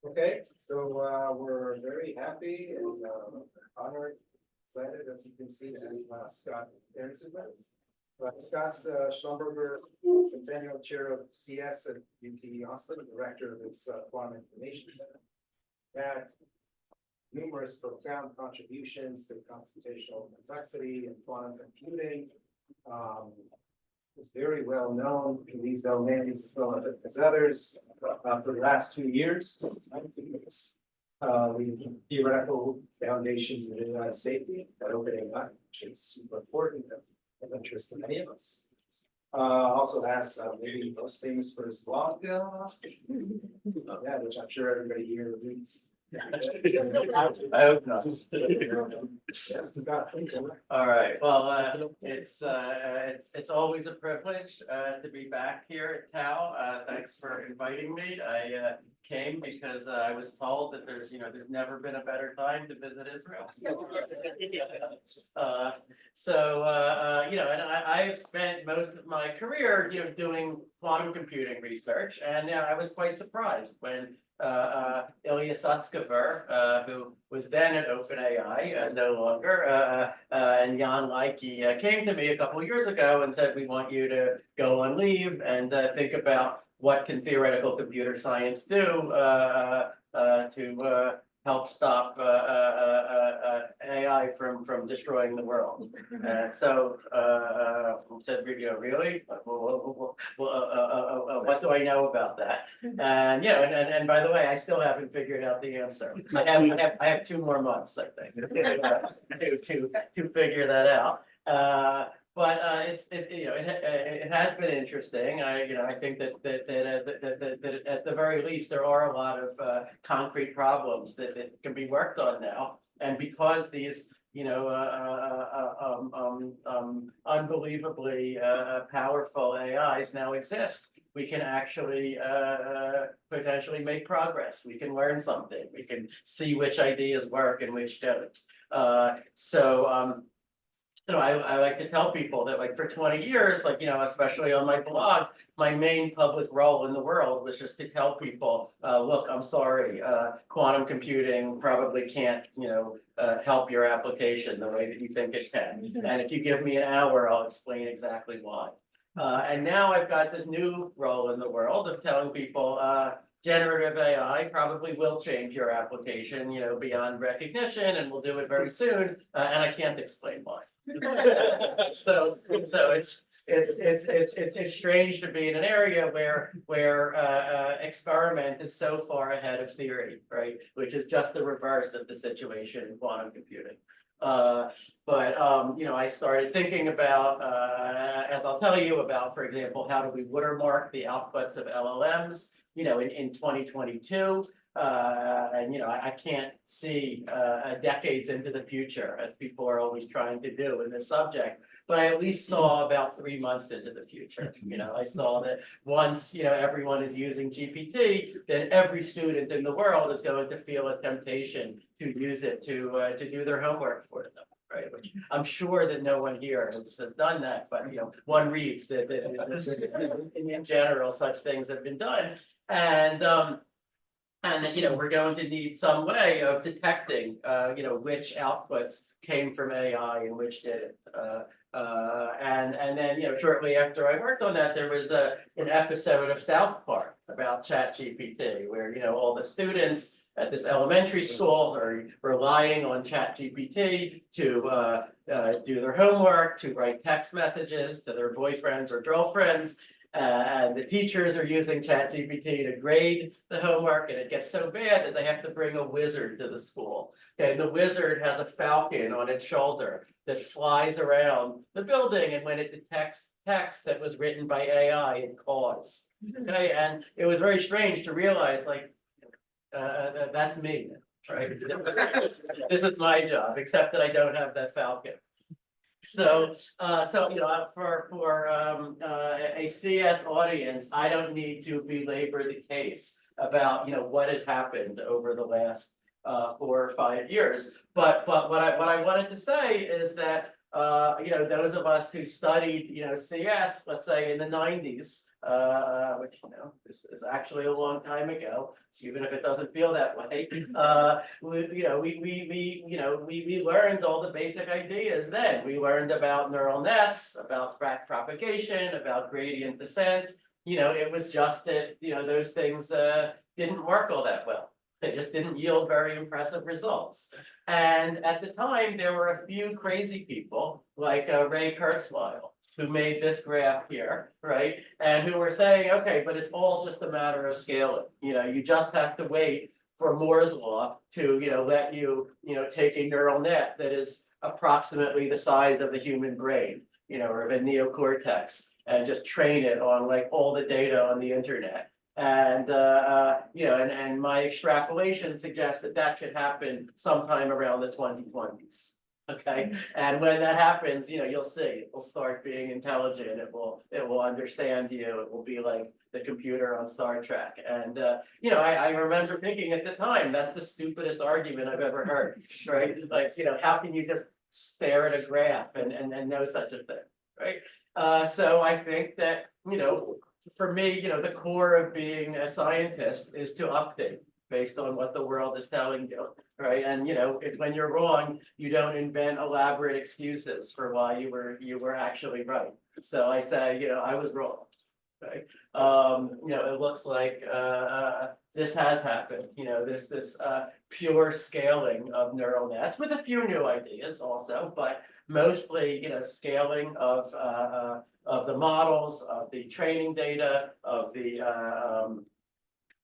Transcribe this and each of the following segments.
Okay, so we're very happy and honored, excited, as you can see, to have Scott Aaronson with us. Scott's the Schlumberger Centennial Chair of CS at UT Austin, Director of its Quantum Information Center. Had numerous profound contributions to computational complexity and quantum computing. Is very well known in these domains as well as others for the last 2 years. The theoretical foundations of AI safety at OpenAI, which is super important and of interest to many of us. Also has maybe most famous for his blog, yeah, which I'm sure everybody here reads. I hope not. All right. Well, it's always a privilege to be back here at Cal. Thanks for inviting me. I came because I was told that there's never been a better time to visit Israel. And I have spent most of my career, doing quantum computing research, and I was quite surprised when Ilya Sutskever, who was then at OpenAI, no longer, and Jan Leike came to me a couple of years ago and said, we want you to go on leave and think about what can theoretical computer science do to help stop AI from destroying the world. And so said, really? What do I know about that? And and by the way, I still haven't figured out the answer. I have 2 more months, I think, to figure that out. But it has been interesting. I think that at the very least there are a lot of concrete problems that can be worked on now, and because these unbelievably powerful AIs now exist, we can actually potentially make progress. We can learn something. We can see which ideas work and which don't. I like to tell people that, like, for 20 years, especially on my blog, my main public role in the world was just to tell people, look, I'm sorry, quantum computing probably can't, help your application the way that you think it can. And if you give me an hour, I'll explain exactly why. And now I've got this new role in the world of telling people, generative AI probably will change your application, beyond recognition, and we'll do it very soon. And I can't explain why. So it's strange to be in an area where experiment is so far ahead of theory, right? Which is just the reverse of the situation in quantum computing. I started thinking about, as I'll tell you about, for example, how do we watermark the outputs of LLMs, in 2022. I can't see decades into the future, as people are always trying to do in this subject, but I at least saw about 3 months into the future. I saw that once, everyone is using GPT, then every student in the world is going to feel a temptation to use it to do their homework for them. Right, which I'm sure that no one here has done that, but one reads that in general such things have been done, and that we're going to need some way of detecting which outputs came from AI and which didn't. And then shortly after I worked on that, there was an episode of South Park about ChatGPT, where all the students at this elementary school are relying on ChatGPT to do their homework, to write text messages to their boyfriends or girlfriends. And the teachers are using ChatGPT to grade the homework, and it gets so bad that they have to bring a wizard to the school. And the wizard has a falcon on its shoulder that flies around the building, and when it detects text that was written by AI, it caws. Okay, and it was very strange to realize, that's me, right? This is my job, except that I don't have that falcon. So for a CS audience, I don't need to belabor the case about what has happened over the last 4 or 5 years. But what I wanted to say is that those of us who studied CS, let's say in the 90s, which, this is actually a long time ago, even if it doesn't feel that way. We learned all the basic ideas then. We learned about neural nets, about back propagation, about gradient descent. It was just that, those things didn't work all that well. They just didn't yield very impressive results. And at the time, there were a few crazy people like Ray Kurzweil, who made this graph here, right? And who were saying, okay, but it's all just a matter of scaling. You just have to wait for Moore's law to, let you, take a neural net that is approximately the size of the human brain, or of a neocortex, and just train it on like all the data on the internet. And and my extrapolation suggests that that should happen sometime around the 2020s. Okay, and when that happens, you'll see it will start being intelligent. It will understand you. It will be like the computer on Star Trek. And I remember thinking at the time, that's the stupidest argument I've ever heard. Right? Like, how can you just stare at a graph and know such a thing? Right? So I think that for me, the core of being a scientist is to update based on what the world is telling you, right? And when you're wrong, you don't invent elaborate excuses for why you were actually right. So I say, I was wrong. Right? It looks like this has happened. This pure scaling of neural nets with a few new ideas also, but mostly scaling of the models, of the training data, of the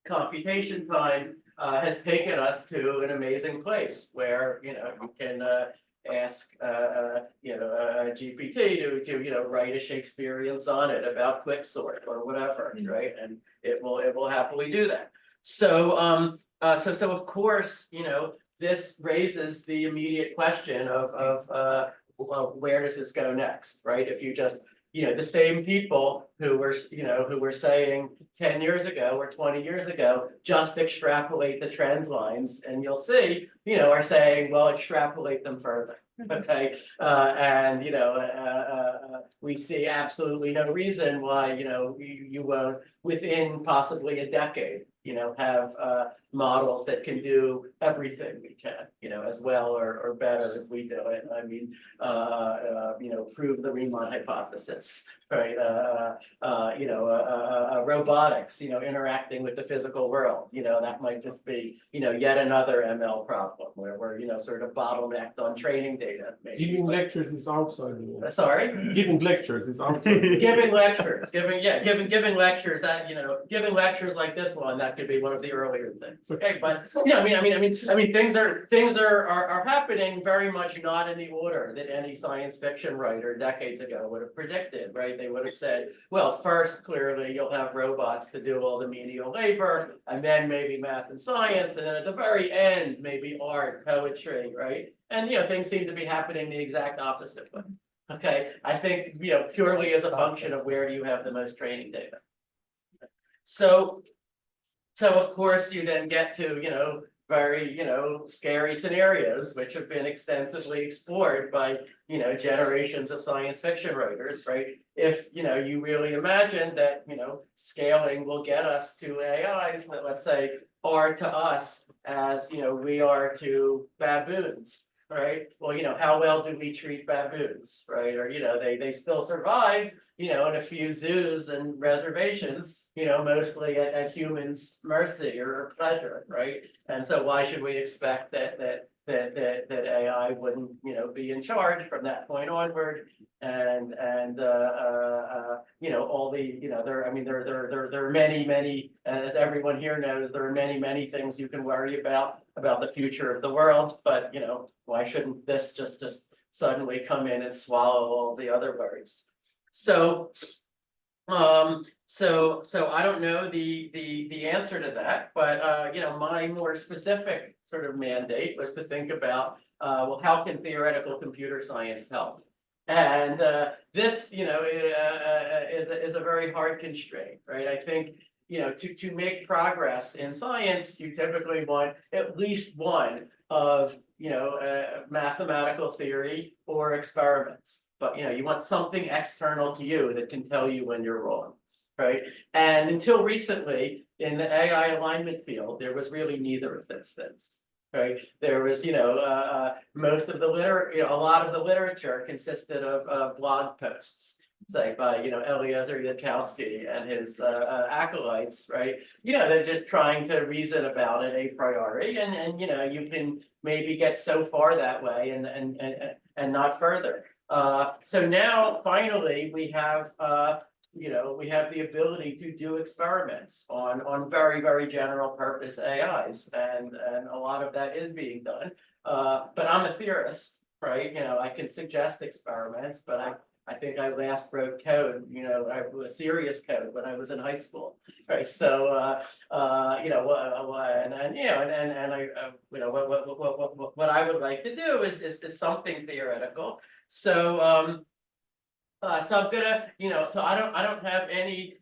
computation time has taken us to an amazing place where you can ask GPT to write a Shakespearean sonnet about quicksort or whatever, right? And it will happily do that. So so of course this raises the immediate question of well, where does this go next, right? If you just the same people who were saying 10 years ago or 20 years ago, just extrapolate the trend lines, and you'll see, are saying, well, extrapolate them further. Okay, and we see absolutely no reason why you won't within possibly a decade have models that can do everything we can as well or better as we do it. I mean prove the Riemann hypothesis, right? Robotics interacting with the physical world, that might just be yet another ML problem where we're sort of bottlenecked on training data. Maybe. Giving lectures is outside. Sorry? Giving lectures is outside. Giving lectures, giving lectures that giving lectures like this one, that could be one of the earlier things. Okay, but I mean things are happening very much not in the order that any science fiction writer decades ago would have predicted, right? They would have said, well, first clearly you'll have robots to do all the menial labor, and then maybe math and science, and then at the very end maybe art, poetry, right? And things seem to be happening the exact opposite way. Okay, I think purely as a function of where do you have the most training data. So of course you then get to very scary scenarios which have been extensively explored by generations of science fiction writers, right? If you really imagine that scaling will get us to AIs that, let's say, are to us as we are to baboons. Right. Well, how well do we treat baboons, right? Or they still survive, in a few zoos and reservations, mostly at humans' mercy or pleasure, right? And so why should we expect that AI wouldn't, be in charge from that point onward? And all the there are many, as everyone here knows, there are many things you can worry about the future of the world, but why shouldn't this just suddenly come in and swallow all the other worries? So I don't know the answer to that, but my more specific sort of mandate was to think about well, how can theoretical computer science help? And this is a very hard constraint, right? I think to make progress in science, you typically want at least one of mathematical theory or experiments, but you want something external to you that can tell you when you're wrong, right? And until recently, in the AI alignment field, there was really neither of those things. Right, there was, most of the a lot of the literature consisted of blog posts, say by, Eliezer Yudkowsky and his acolytes, right? They're just trying to reason about it a priori, and you can maybe get so far that way and not further. So now finally we have we have the ability to do experiments on very, very general purpose AIs, and a lot of that is being done. But I'm a theorist, right? I can suggest experiments, but I think I last wrote code, serious code when I was in high school, right? So, what I would like to do is something theoretical. So, so I'm gonna, so I don't have any,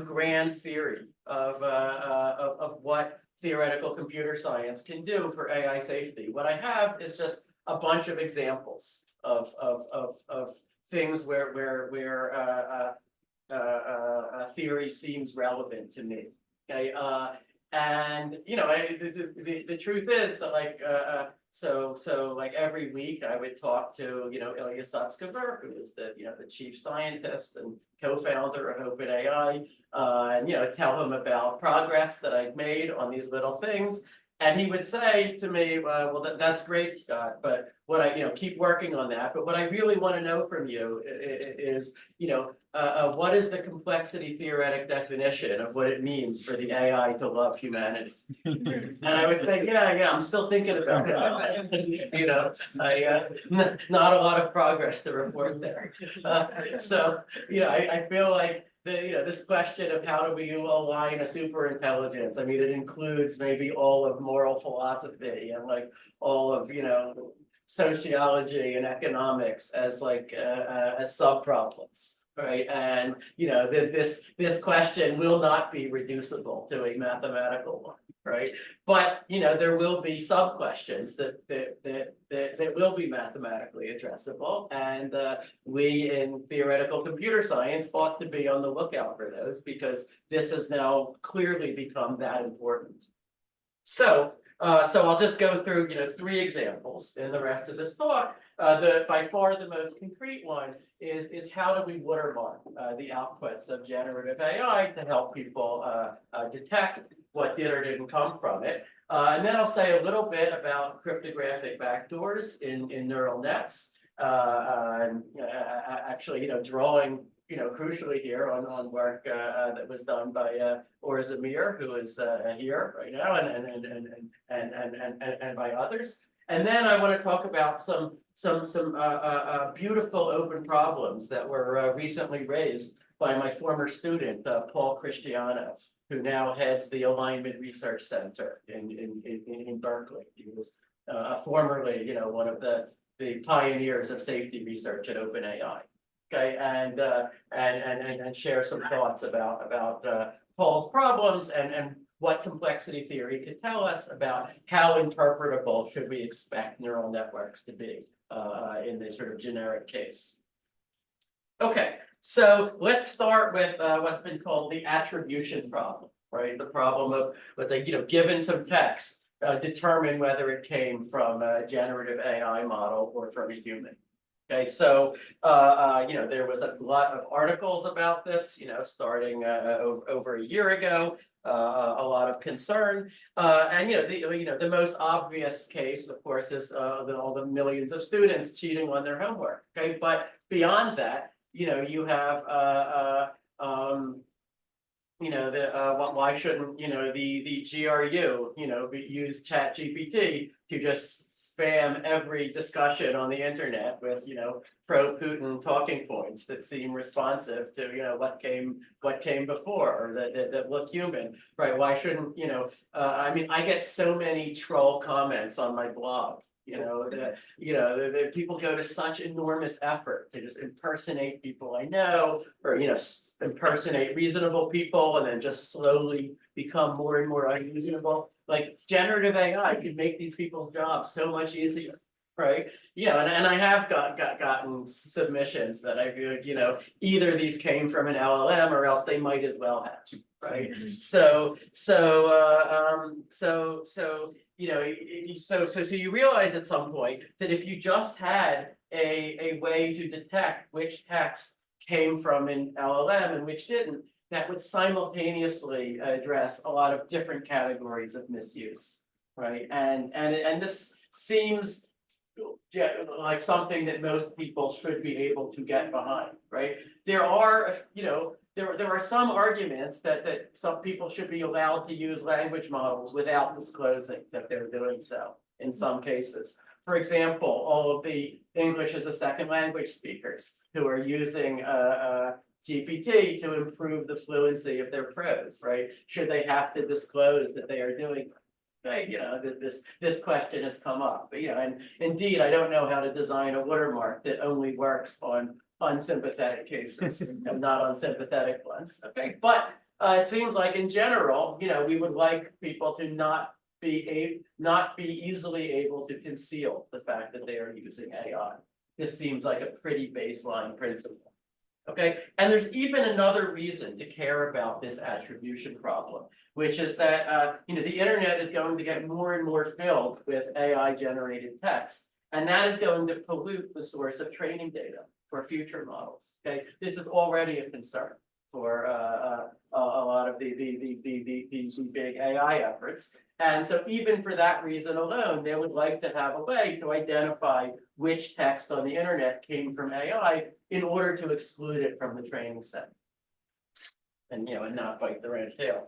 grand theory of what theoretical computer science can do for AI safety. What I have is just a bunch of examples of things where a theory seems relevant to me. Okay, and the truth is that so like every week I would talk to Ilya Sutskever, who is the the chief scientist and co-founder of OpenAI, and tell him about progress that I've made on these little things. And he would say to me, well, that's great, Scott, but what I, keep working on that. But what I really want to know from you is, what is the complexity theoretic definition of what it means for the AI to love humanity? And I would say, yeah, I'm still thinking about it. Not a lot of progress to report there. So, I feel like this question of how do we align a super intelligence? I mean, it includes maybe all of moral philosophy and like all of sociology and economics as like as sub problems, right? And this question will not be reducible to a mathematical one, right? But there will be sub questions that will be mathematically addressable, and we in theoretical computer science ought to be on the lookout for those, because this has now clearly become that important. So I'll just go through 3 examples in the rest of this talk. By far the most concrete one is how do we watermark the outputs of generative AI to help people detect what did or didn't come from it. And then I'll say a little bit about cryptographic backdoors in neural nets. And actually, drawing, crucially here on work that was done by Orza Mir, who is here right now, and by others. And then I want to talk about some beautiful open problems that were recently raised by my former student, Paul Christiano, who now heads the Alignment Research Center in Berkeley. He was formerly, one of the pioneers of safety research at OpenAI. Okay, and share some thoughts about Paul's problems and what complexity theory could tell us about how interpretable should we expect neural networks to be in this sort of generic case. Okay, so let's start with what's been called the attribution problem, right? The problem of, let's say, given some text, determine whether it came from a generative AI model or from a human. Okay, so there was a glut of articles about this, starting over a year ago. A lot of concern, and the most obvious case, of course, is all the millions of students cheating on their homework. Okay, but beyond that, you have why shouldn't the GRU use ChatGPT to just spam every discussion on the internet with pro-Putin talking points that seem responsive to what came before, or that look human, right? Why shouldn't I mean, I get so many troll comments on my blog. The people go to such enormous effort to just impersonate people I know, or impersonate reasonable people, and then just slowly become more and more unreasonable. Like generative AI could make these people's jobs so much easier. right? And I have gotten submissions that I feel like, either these came from an LLM or else they might as well have, right? So you realize at some point that if you just had a way to detect which text came from an LLM and which didn't, that would simultaneously address a lot of different categories of misuse, right? And this seems like something that most people should be able to get behind, right? There are, there are some arguments that some people should be allowed to use language models without disclosing that they're doing so in some cases. For example, all of the English as a second language speakers who are using GPT to improve the fluency of their prose, right? Should they have to disclose that they are doing that? Right, this question has come up, but and indeed, I don't know how to design a watermark that only works on unsympathetic cases and not on sympathetic ones. Okay, but it seems like in general, we would like people to not be easily able to conceal the fact that they are using AI. This seems like a pretty baseline principle. Okay, and there's even another reason to care about this attribution problem, which is that the internet is going to get more and more filled with AI generated text, and that is going to pollute the source of training data for future models. Okay, this is already a concern for a lot of these big AI efforts. And so even for that reason alone, they would like to have a way to identify which text on the internet came from AI in order to exclude it from the training set. And and not bite the red tail.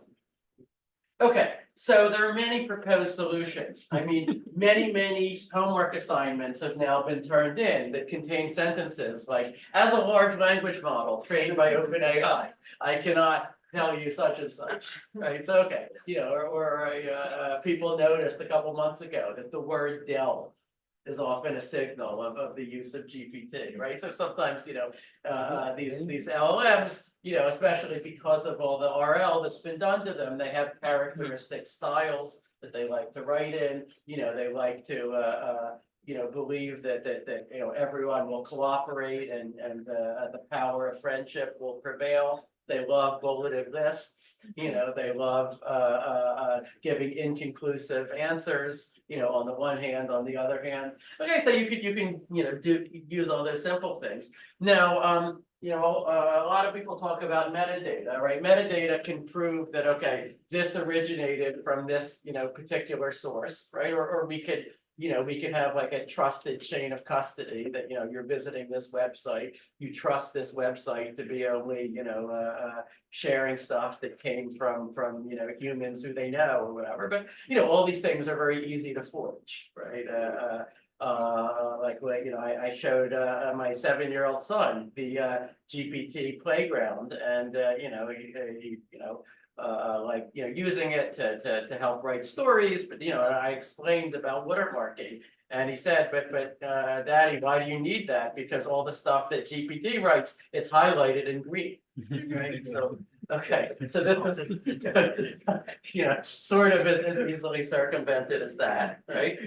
Okay, so there are many proposed solutions. I mean, many homework assignments have now been turned in that contain sentences like, as a large language model trained by OpenAI, I cannot tell you such and such, right? So, okay, people noticed a couple months ago that the word delve is often a signal of the use of GPT, right? So sometimes, these LLMs, especially because of all the RL that's been done to them, they have characteristic styles that they like to write in. They like to, believe that everyone will cooperate and the power of friendship will prevail. They love bulleted lists, they love giving inconclusive answers, on the one hand, on the other hand. Okay, so you can use all those simple things. Now, a lot of people talk about metadata, right? Metadata can prove that, okay, this originated from this, particular source, right? Or we could, we can have like a trusted chain of custody that, you're visiting this website, you trust this website to be only, sharing stuff that came from humans who they know or whatever. But, all these things are very easy to forge, right? I showed my 7-year-old son the GPT playground, and using it to help write stories, but I explained about watermarking, and he said, but Daddy, why do you need that? Because all the stuff that GPT writes, it's highlighted in green, right? So okay, so this was sort of as easily circumvented as that, right?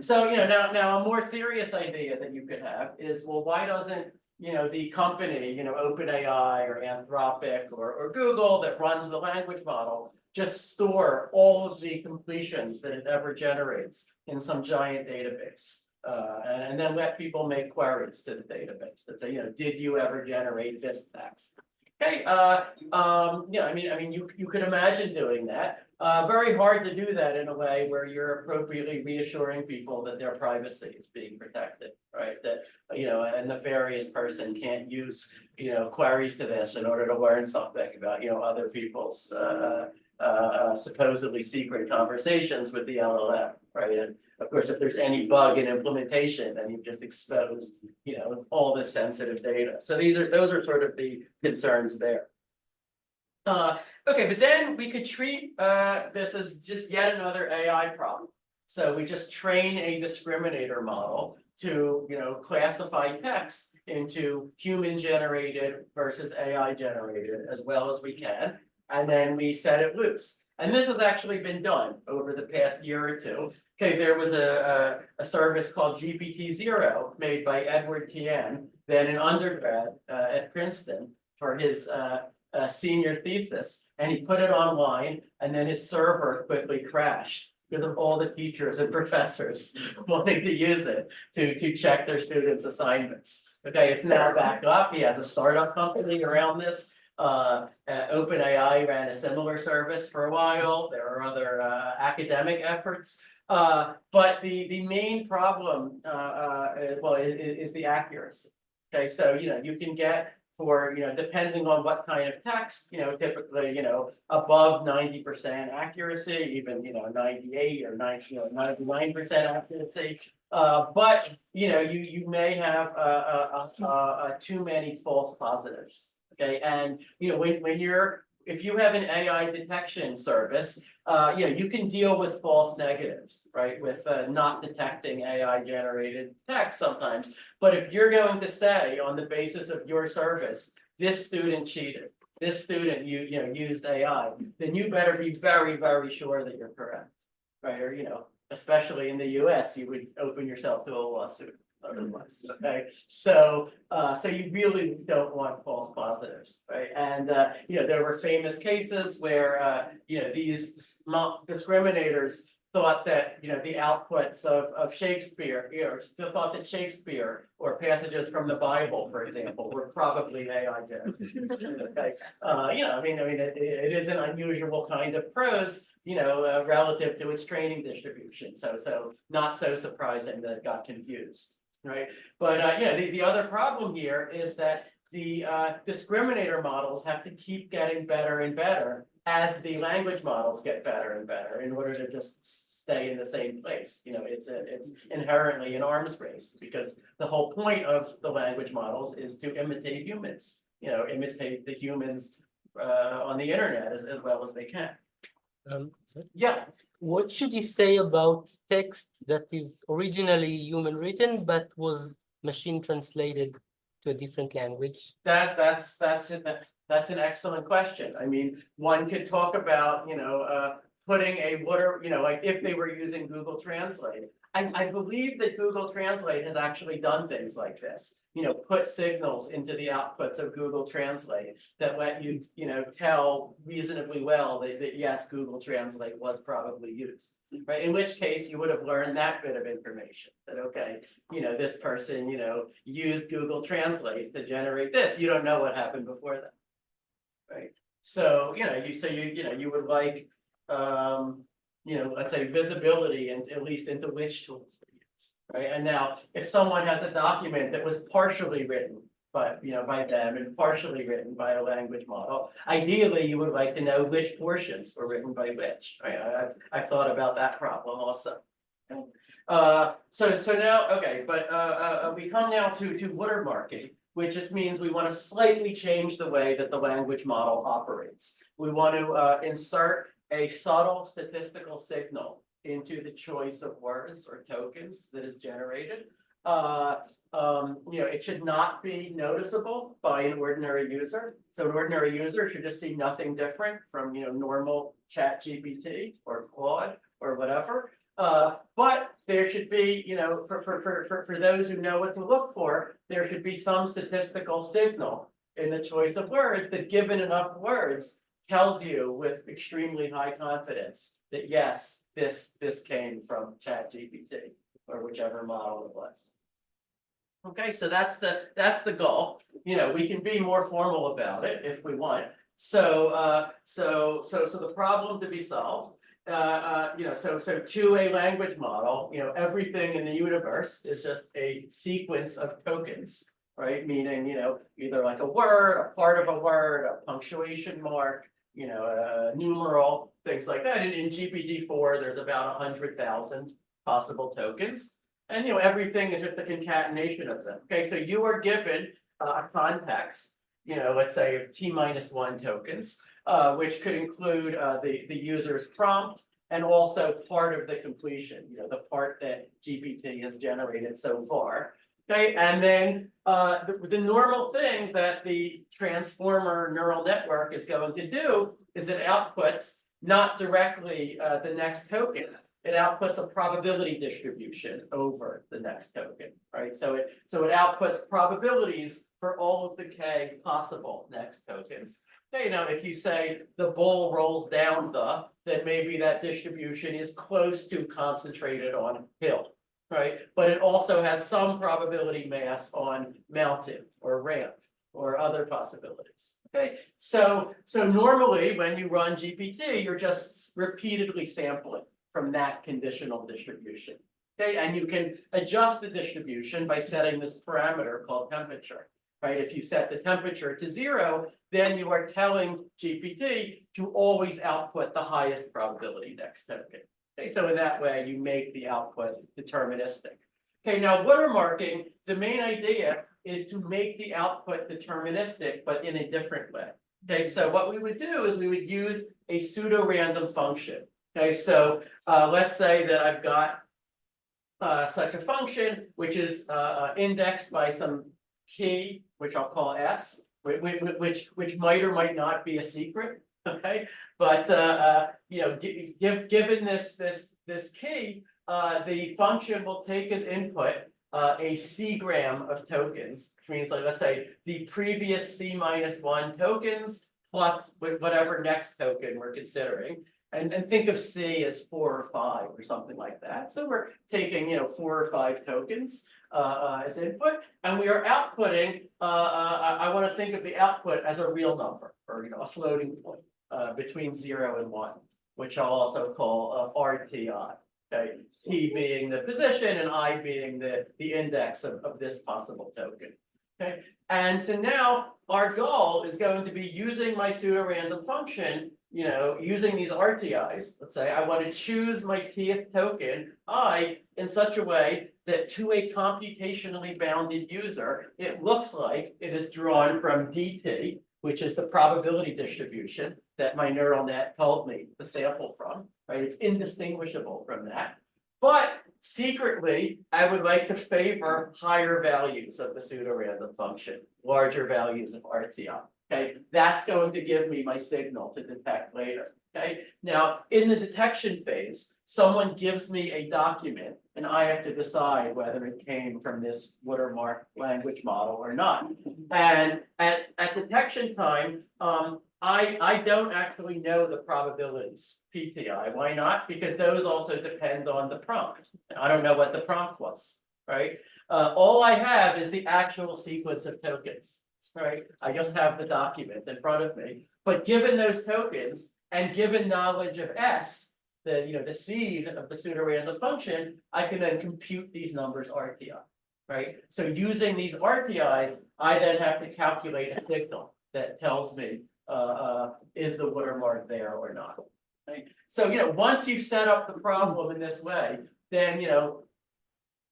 So now a more serious idea that you could have is, well, why doesn't the company, OpenAI or Anthropic or Google that runs the language model just store all of the completions that it ever generates in some giant database, and then let people make queries to the database that say, did you ever generate this text? Okay, you could imagine doing that. Very hard to do that in a way where you're appropriately reassuring people that their privacy is being protected, right? That, a nefarious person can't use, queries to this in order to learn something about, other people's supposedly secret conversations with the LLM, right? And of course, if there's any bug in implementation, then you've just exposed, all this sensitive data. So those are sort of the concerns there. Okay, but then we could treat this as just yet another AI problem. So we just train a discriminator model to, classify text into human generated versus AI generated as well as we can. And then we set it loose. And this has actually been done over the past year or two. Okay, there was a service called GPT-0 made by Edward Tian, then an undergrad at Princeton for his senior thesis, and he put it online, and then his server quickly crashed because of all the teachers and professors wanting to use it to check their students' assignments. Okay, it's now back up. He has a startup company around this. OpenAI ran a similar service for a while. There are other academic efforts. But the main problem, is the accuracy. Okay, so, you can get for, depending on what kind of text, typically, above 90% accuracy, even, 98 or 99% accuracy. But, you may have too many false positives. Okay, and if you have an AI detection service, you can deal with false negatives, right? With not detecting AI generated text sometimes. But if you're going to say on the basis of your service, this student cheated, this student used AI, then you better be very, very sure that you're correct, right? Or especially in the US, you would open yourself to a lawsuit. Otherwise, okay, so you really don't want false positives, right? And there were famous cases where these discriminators thought that the outputs of Shakespeare, thought that Shakespeare or passages from the Bible, for example, were probably AI generated. Okay, it is an unusual kind of prose, relative to its training distribution. So not so surprising that it got confused. Right, but the other problem here is that the discriminator models have to keep getting better and better as the language models get better and better in order to just stay in the same place. It's inherently an arms race because the whole point of the language models is to imitate humans. Imitate the humans on the internet as well as they can. Yeah. What should you say about text that is originally human written but was machine translated to a different language? That's an excellent question. I mean, one could talk about putting a like if they were using Google Translate. I believe that Google Translate has actually done things like this. Put signals into the outputs of Google Translate that let you, tell reasonably well that yes, Google Translate was probably used, right? In which case you would have learned that bit of information that, okay, this person, used Google Translate to generate this. You don't know what happened before that, right? So, you would like, let's say visibility and at least into which tools were used, right? And now, if someone has a document that was partially written by them and partially written by a language model, ideally you would like to know which portions were written by which, right? I've thought about that problem also. So now, okay, but we come now to watermarking, which just means we want to slightly change the way that the language model operates. We want to insert a subtle statistical signal into the choice of words or tokens that is generated. It should not be noticeable by an ordinary user. So an ordinary user should just see nothing different from normal Chat GPT or Claude or whatever. But there should be, for those who know what to look for, there should be some statistical signal in the choice of words that, given enough words, tells you with extremely high confidence that yes, this came from Chat GPT or whichever model it was. Okay, so that's the goal. We can be more formal about it if we want. So the problem to be solved. So to a language model, everything in the universe is just a sequence of tokens, right? Meaning, either like a word, a part of a word, a punctuation mark, a numeral, things like that. In GPT-4, there's about 100,000 possible tokens. And, everything is just a concatenation of them. Okay, so you are given a context, let's say T-1 tokens, which could include the user's prompt and also part of the completion, the part that GPT has generated so far. Okay, and then the normal thing that the transformer neural network is going to do is it outputs not directly the next token. It outputs a probability distribution over the next token, right? So it outputs probabilities for all of the k possible next tokens. Okay, now if you say the bull rolls down then maybe that distribution is close to concentrated on hill, right? But it also has some probability mass on mountain or ramp or other possibilities. Okay, so normally when you run GPT, you're just repeatedly sampling from that conditional distribution. Okay, and you can adjust the distribution by setting this parameter called temperature. Right, if you set the temperature to 0, then you are telling GPT to always output the highest probability next token. Okay, so in that way, you make the output deterministic. Okay, now watermarking, the main idea is to make the output deterministic, but in a different way. Okay, so what we would do is we would use a pseudo-random function. Okay, so let's say that I've got such a function which is indexed by some key, which I'll call S, which might or might not be a secret. Okay, but you know, given this key, the function will take as input a C-gram of tokens, which means, like, let's say the previous C-1 tokens plus whatever next token we're considering. And think of C as 4 or 5 or something like that. So we're taking, you know, 4 or 5 tokens as input, and we are outputting. I want to think of the output as a real number, or, you know, a floating point between 0 and 1, which I'll also call RTI. Okay, T being the position and I being the index of this possible token. Okay, and so now our goal is going to be using my pseudo-random function. You know, using these RTIs, let's say I want to choose my Tth token, I, in such a way that to a computationally bounded user, it looks like it is drawn from DT, which is the probability distribution that my neural net told me to sample from, right? It's indistinguishable from that. But secretly, I would like to favor higher values of the pseudo-random function, larger values of RTI. Okay, that's going to give me my signal to detect later. Okay, now in the detection phase, someone gives me a document and I have to decide whether it came from this watermark language model or not. And at detection time, I don't actually know the probabilities, PTI. Why not? Because those also depend on the prompt. I don't know what the prompt was, right? All I have is the actual sequence of tokens. Right, I just have the document in front of me. But given those tokens and given knowledge of S, the seed of the pseudo-random function, I can then compute these numbers RTI. Right. So using these RTIs, I then have to calculate a signal that tells me is the watermark there or not. Right? So once you've set up the problem in this way, then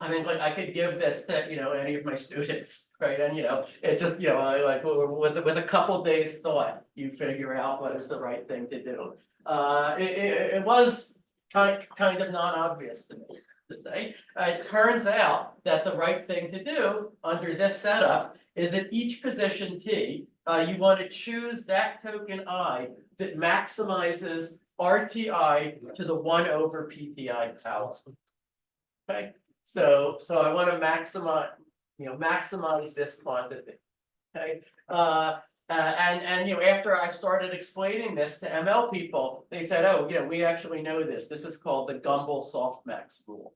I mean, like, I could give this to any of my students, right? And it just like with a couple days thought, you figure out what is the right thing to do. It was kind of non-obvious to me to say. It turns out that the right thing to do under this setup is at each position T, you want to choose that token I that maximizes RTI to the 1 over PTI power. Okay. So I want to maximize this quantity. Okay. And after I started explaining this to ML people, they said, oh, we actually know this. This is called the Gumbel softmax rule.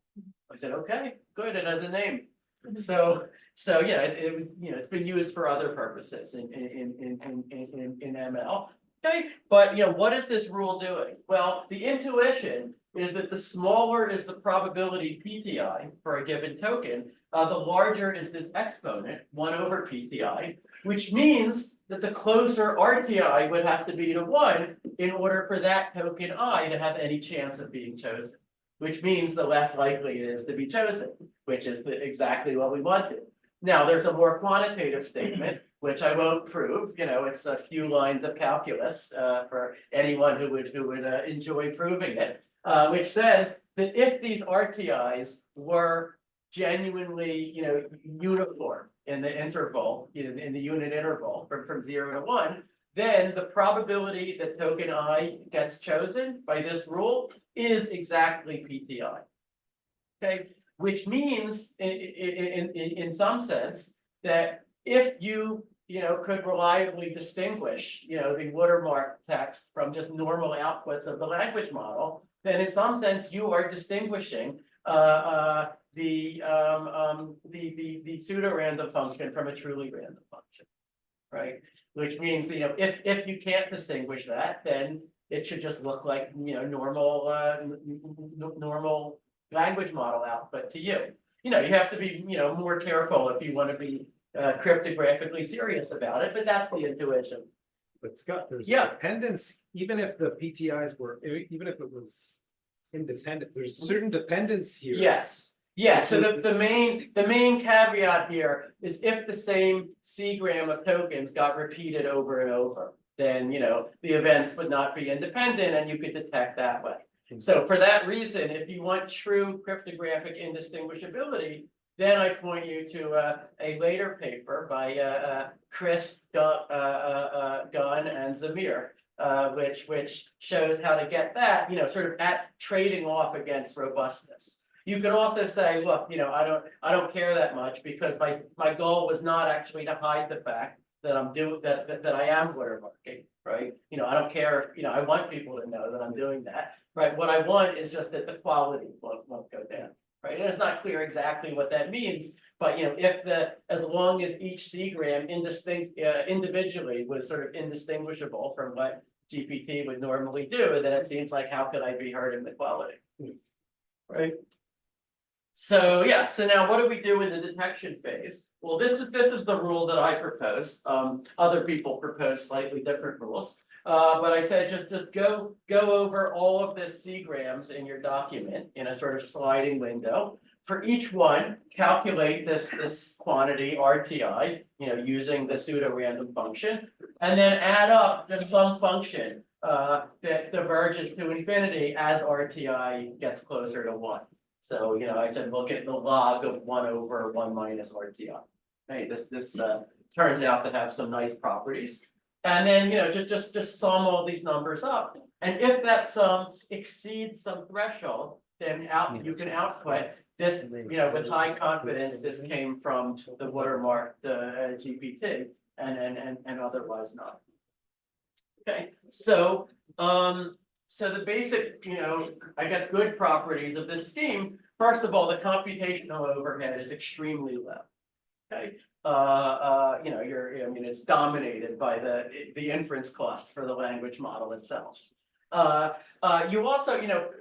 I said, okay, good. It has a name. So yeah, it was it's been used for other purposes in ML. Okay, but what is this rule doing? Well, the intuition is that the smaller is the probability PTI for a given token, the larger is this exponent, 1 over PTI, which means that the closer RTI would have to be to 1 in order for that token I to have any chance of being chosen, which means the less likely it is to be chosen, which is exactly what we wanted. Now, there's a more quantitative statement, which I won't prove. It's a few lines of calculus for anyone who would enjoy proving it, which says that if these RTIs were genuinely, uniform in the interval, in the unit interval from 0 to 1, then the probability that token I gets chosen by this rule is exactly PTI. Okay, which means in some sense that if you could reliably distinguish the watermark text from just normal outputs of the language model, then in some sense you are distinguishing the pseudo-random function from a truly random function, right? Which means if you can't distinguish that, then it should just look like normal normal language model output to you. You have to be more careful if you want to be cryptographically serious about it, but that's the intuition. But Scott, there's Yeah. dependence, even if the PTIs were, even if it was independent, there's certain dependence here. Yes. Yeah, so the main caveat here is if the same C-gram of tokens got repeated over and over, then the events would not be independent and you could detect that way. So for that reason, if you want true cryptographic indistinguishability, then I point you to a later paper by Chris, Gunn, and Zamir, which shows how to get that, sort of at trading off against robustness. You could also say, look, I don't care that much because my goal was not actually to hide the fact that that I am watermarking, right? I don't care if, I want people to know that I'm doing that, right? What I want is just that the quality won't go down, right? And it's not clear exactly what that means, but as long as each C-gram individually was sort of indistinguishable from what GPT would normally do, then it seems like how could I be hurting the quality, right? So yeah, so now what do we do in the detection phase? Well, this is the rule that I proposed. Other people propose slightly different rules. But I said just go over all of the C-grams in your document in a sort of sliding window. For each one, calculate this quantity RTI, using the pseudo-random function, and then add up just some function that diverges to infinity as RTI gets closer to 1. So, I said, we'll get the log of 1 over 1 minus RTI. Hey, this turns out to have some nice properties. And then, just sum all these numbers up. And if that sum exceeds some threshold, then you can output this, with high confidence, this came from the watermark, the GPT, and otherwise not. Okay, so the basic, I guess, good properties of this scheme. First of all, the computational overhead is extremely low. Okay, it's dominated by the inference cost for the language model itself. You also,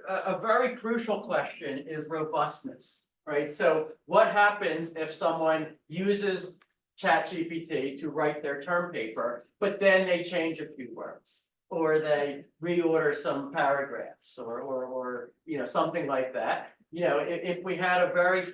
a very crucial question is robustness, right? So what happens if someone uses ChatGPT to write their term paper, but then they change a few words, or they reorder some paragraphs, or something like that? If we had a very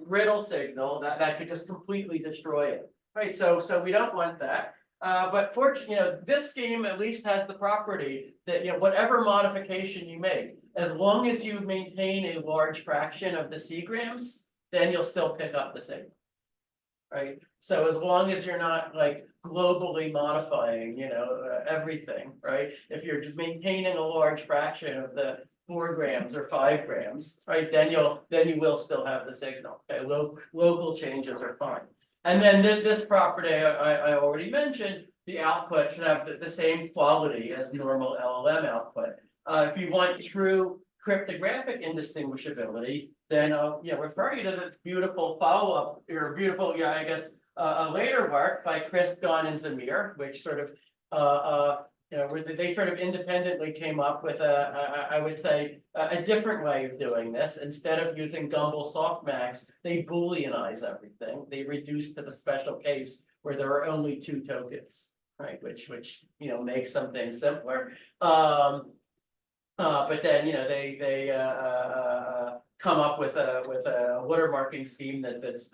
brittle signal, that could just completely destroy it, right? So we don't want that. But fortunately, this scheme at least has the property that whatever modification you make, as long as you maintain a large fraction of the C-grams, then you'll still pick up the signal, right? So as long as you're not like globally modifying, everything, right? If you're just maintaining a large fraction of the 4 grams or 5 grams, right? Then you will still have the signal. Okay, local changes are fine. And then this property I already mentioned, the output should have the same quality as normal LLM output. If you want true cryptographic indistinguishability, then refer you to the beautiful follow-up, or beautiful, I guess, a later work by Chris, Gunn, and Zamir, which sort of where they sort of independently came up with I would say, a different way of doing this. Instead of using Gumbel softmax, they Booleanize everything. They reduce to the special case where there are only 2 tokens, right? Which makes something simpler. But then they come up with a watermarking scheme that's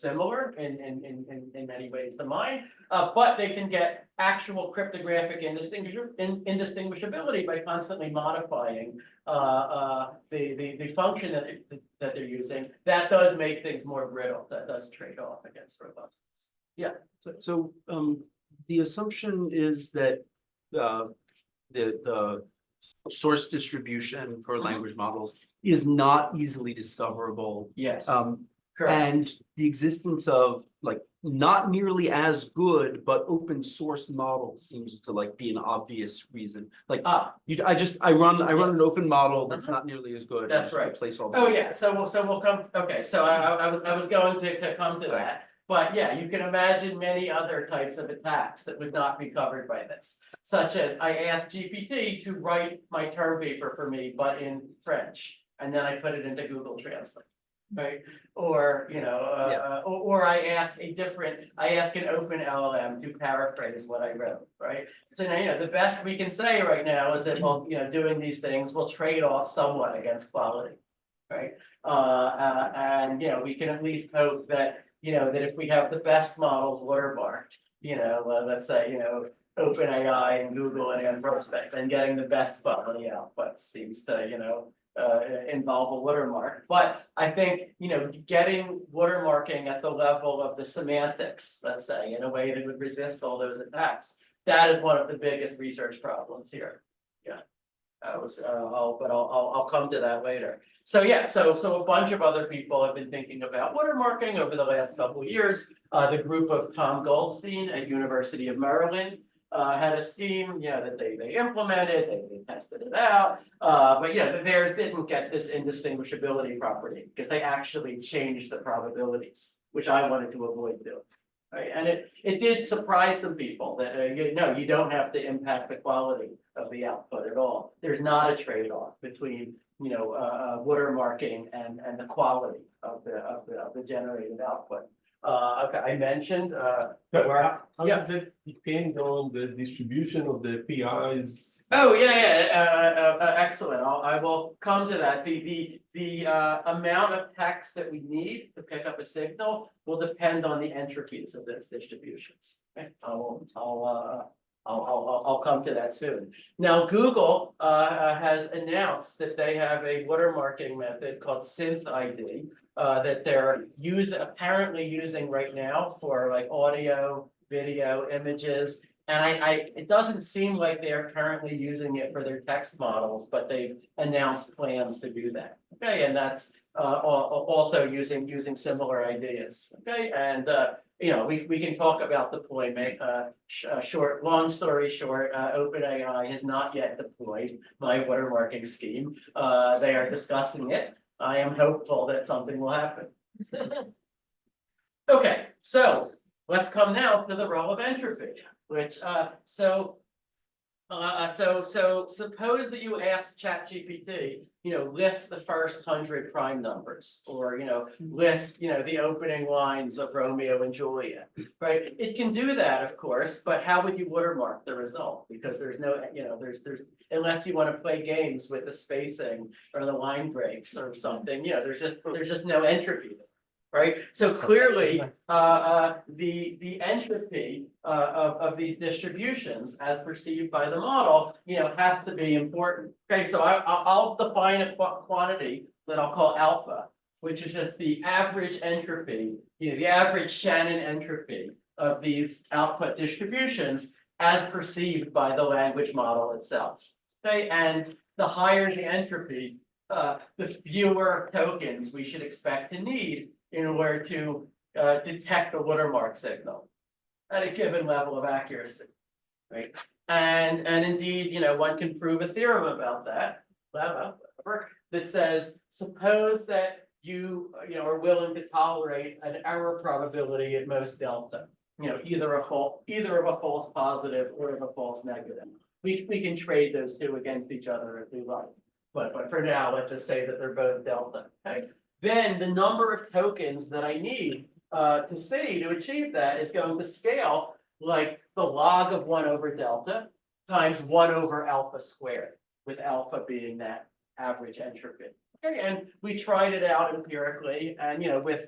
similar in many ways to mine, but they can get actual cryptographic indistinguishability by constantly modifying the function that they're using. That does make things more brittle. That does trade off against robustness. Yeah. So the assumption is that the source distribution for language models is not easily discoverable. Yes, Um, correct. and the existence of like not nearly as good, but open source models seems to like be an obvious reason. Like Ah, I run an Yes. open model that's not nearly as good. That's I right. Replace all. oh yeah, so we'll come, okay, so I was going to come to that. But yeah, you can imagine many other types of attacks that would not be covered by this. Such as I asked GPT to write my term paper for me, but in French, and then I put it into Google Translate. Right, or or I ask an open LLM to paraphrase what I wrote, right? So now, the best we can say right now is that, well, doing these things will trade off somewhat against quality, right? And we can at least hope that, that if we have the best models watermarked, let's say, OpenAI and Google and Prospect, and getting the best quality output seems to, involve a watermark. But I think, getting watermarking at the level of the semantics, let's say, in a way that would resist all those attacks, that is one of the biggest research problems here. Yeah. I'll come to that later. So yeah, so a bunch of other people have been thinking about watermarking over the last couple of years. The group of Tom Goldstein at University of Maryland had a scheme, that they implemented, they tested it out. But theirs didn't get this indistinguishability property because they actually changed the probabilities, which I wanted to avoid doing. Right, and it did surprise some people that you don't have to impact the quality of the output at all. There's not a trade-off between watermarking and the quality of the generated output. Okay, I mentioned How yeah. does it depend on the distribution of the PIs? Oh, excellent. I will come to that. The amount of text that we need to pick up a signal will depend on the entropies of those distributions. Okay? I'll come to that soon. Now, Google has announced that they have a watermarking method called SynthID that they're apparently using right now for like audio, video, images. And it doesn't seem like they're currently using it for their text models, but they've announced plans to do that. Okay, and that's also using similar ideas. Okay, and we can talk about deployment. Long story short, OpenAI has not yet deployed my watermarking scheme. They are discussing it. I am hopeful that something will happen. Okay, so let's come now to the role of entropy. Which so suppose that you ask ChatGPT, list the first 100 prime numbers, or list the opening lines of Romeo and Juliet, right? It can do that, of course, but how would you watermark the result? Because there's no, there's unless you want to play games with the spacing or the line breaks or something, there's just no entropy. Right, so clearly, the entropy of these distributions, as perceived by the model, has to be important. Okay, so I'll define a quantity that I'll call alpha, which is just the average entropy, the average Shannon entropy of these output distributions, as perceived by the language model itself. Okay, and the higher the entropy, the fewer tokens we should expect to need in order to detect the watermark signal at a given level of accuracy, right? And indeed, one can prove a theorem about that, that says, suppose that you are willing to tolerate an error probability at most delta, either of a false positive or of a false negative. We can trade those two against each other if we like, but for now, let's just say that they're both delta. Okay. Then the number of tokens that I need to achieve that is going to scale like the log of 1 over delta times 1 over alpha squared, with alpha being that average entropy. Okay, and we tried it out empirically, and with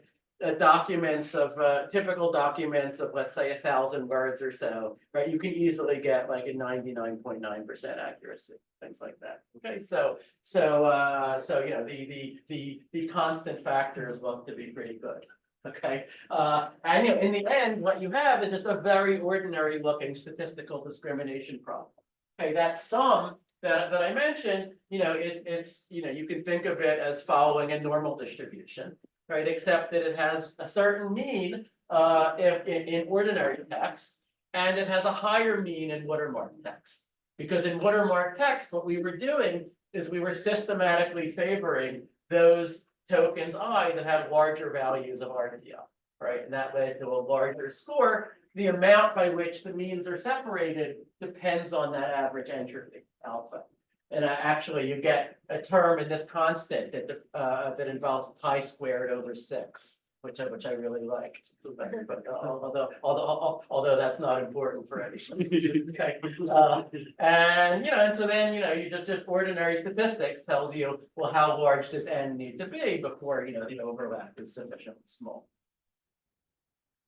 documents of typical documents of, let's say, 1,000 words or so, right? You can easily get like a 99.9% accuracy, things like that. Okay, so the constant factors look to be pretty good. Okay, and in the end, what you have is just a very ordinary looking statistical discrimination problem. Okay, that sum that I mentioned, it's, you can think of it as following a normal distribution, right? Except that it has a certain mean in ordinary text, and it has a higher mean in watermark text. Because in watermark text, what we were doing is we were systematically favoring those tokens I that had larger values of RTL, right? And that led to a larger score. The amount by which the means are separated depends on that average entropy, alpha. And actually, you get a term in this constant that involves pi squared over 6, which I really liked. But although that's not important for anything. Okay. And so then you just ordinary statistics tells you, well, how large does n need to be before the overlap is sufficiently small.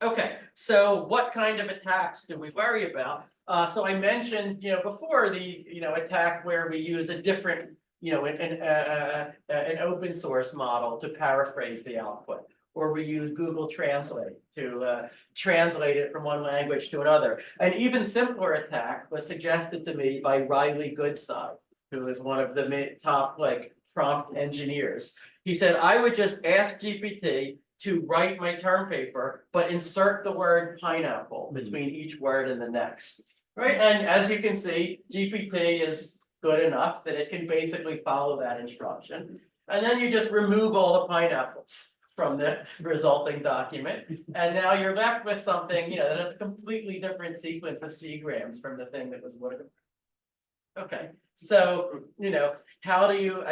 Okay, so what kind of attacks do we worry about? So I mentioned before the attack where we use a different an open source model to paraphrase the output, or we use Google Translate to translate it from one language to another. An even simpler attack was suggested to me by Riley Goodside, who is one of the top prompt engineers. He said, I would just ask GPT to write my term paper, but insert the word pineapple between each word and the next, right? And as you can see, GPT is good enough that it can basically follow that instruction. And then you just remove all the pineapples from the resulting document. And now you're left with something, that has a completely different sequence of C-grams from the thing that was worded. Okay, so, how do you,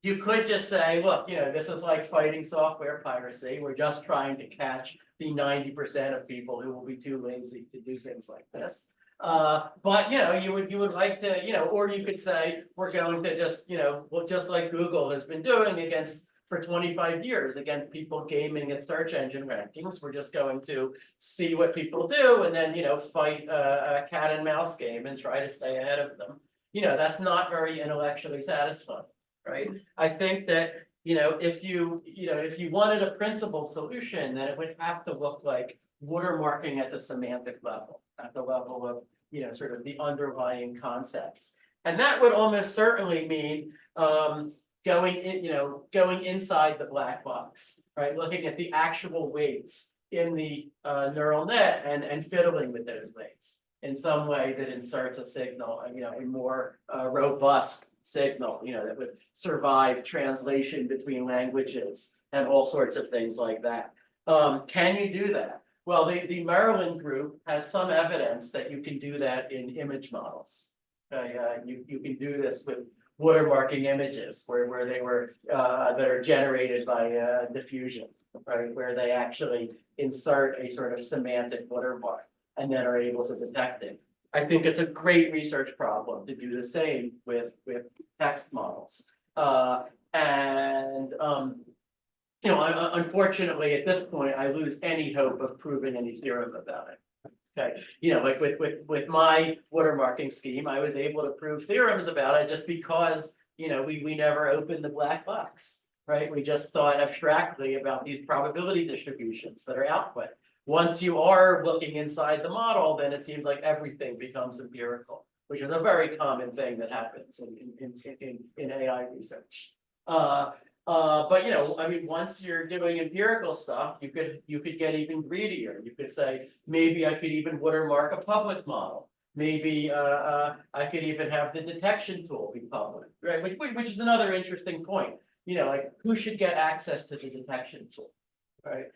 you could just say, look, this is like fighting software piracy. We're just trying to catch the 90% of people who will be too lazy to do things like this. But you would like to, or you could say we're going to just, well, just like Google has been doing for 25 years against people gaming at search engine rankings. We're just going to see what people do and then fight a cat and mouse game and try to stay ahead of them. That's not very intellectually satisfying. Right. I think that, if you wanted a principled solution, then it would have to look like watermarking at the semantic level, at the level of, sort of the underlying concepts. And that would almost certainly mean going inside the black box, right? Looking at the actual weights in the neural net and fiddling with those weights in some way that inserts a signal, a more robust signal, that would survive translation between languages and all sorts of things like that. Can you do that? Well, the Maryland group has some evidence that you can do that in image models. You can do this with watermarking images where they were that are generated by diffusion, right? Where they actually insert a sort of semantic watermark and then are able to detect it. I think it's a great research problem to do the same with text models. Unfortunately, at this point, I lose any hope of proving any theorem about it. Okay, like with my watermarking scheme, I was able to prove theorems about it just because we never opened the black box, right? We just thought abstractly about these probability distributions that are output. Once you are looking inside the model, then it seems like everything becomes empirical, which is a very common thing that happens in AI research. But once you're doing empirical stuff, you could get even greedier. You could say, maybe I could even watermark a public model. Maybe I could even have the detection tool be public, right? Which is another interesting point. Like who should get access to the detection tool, right?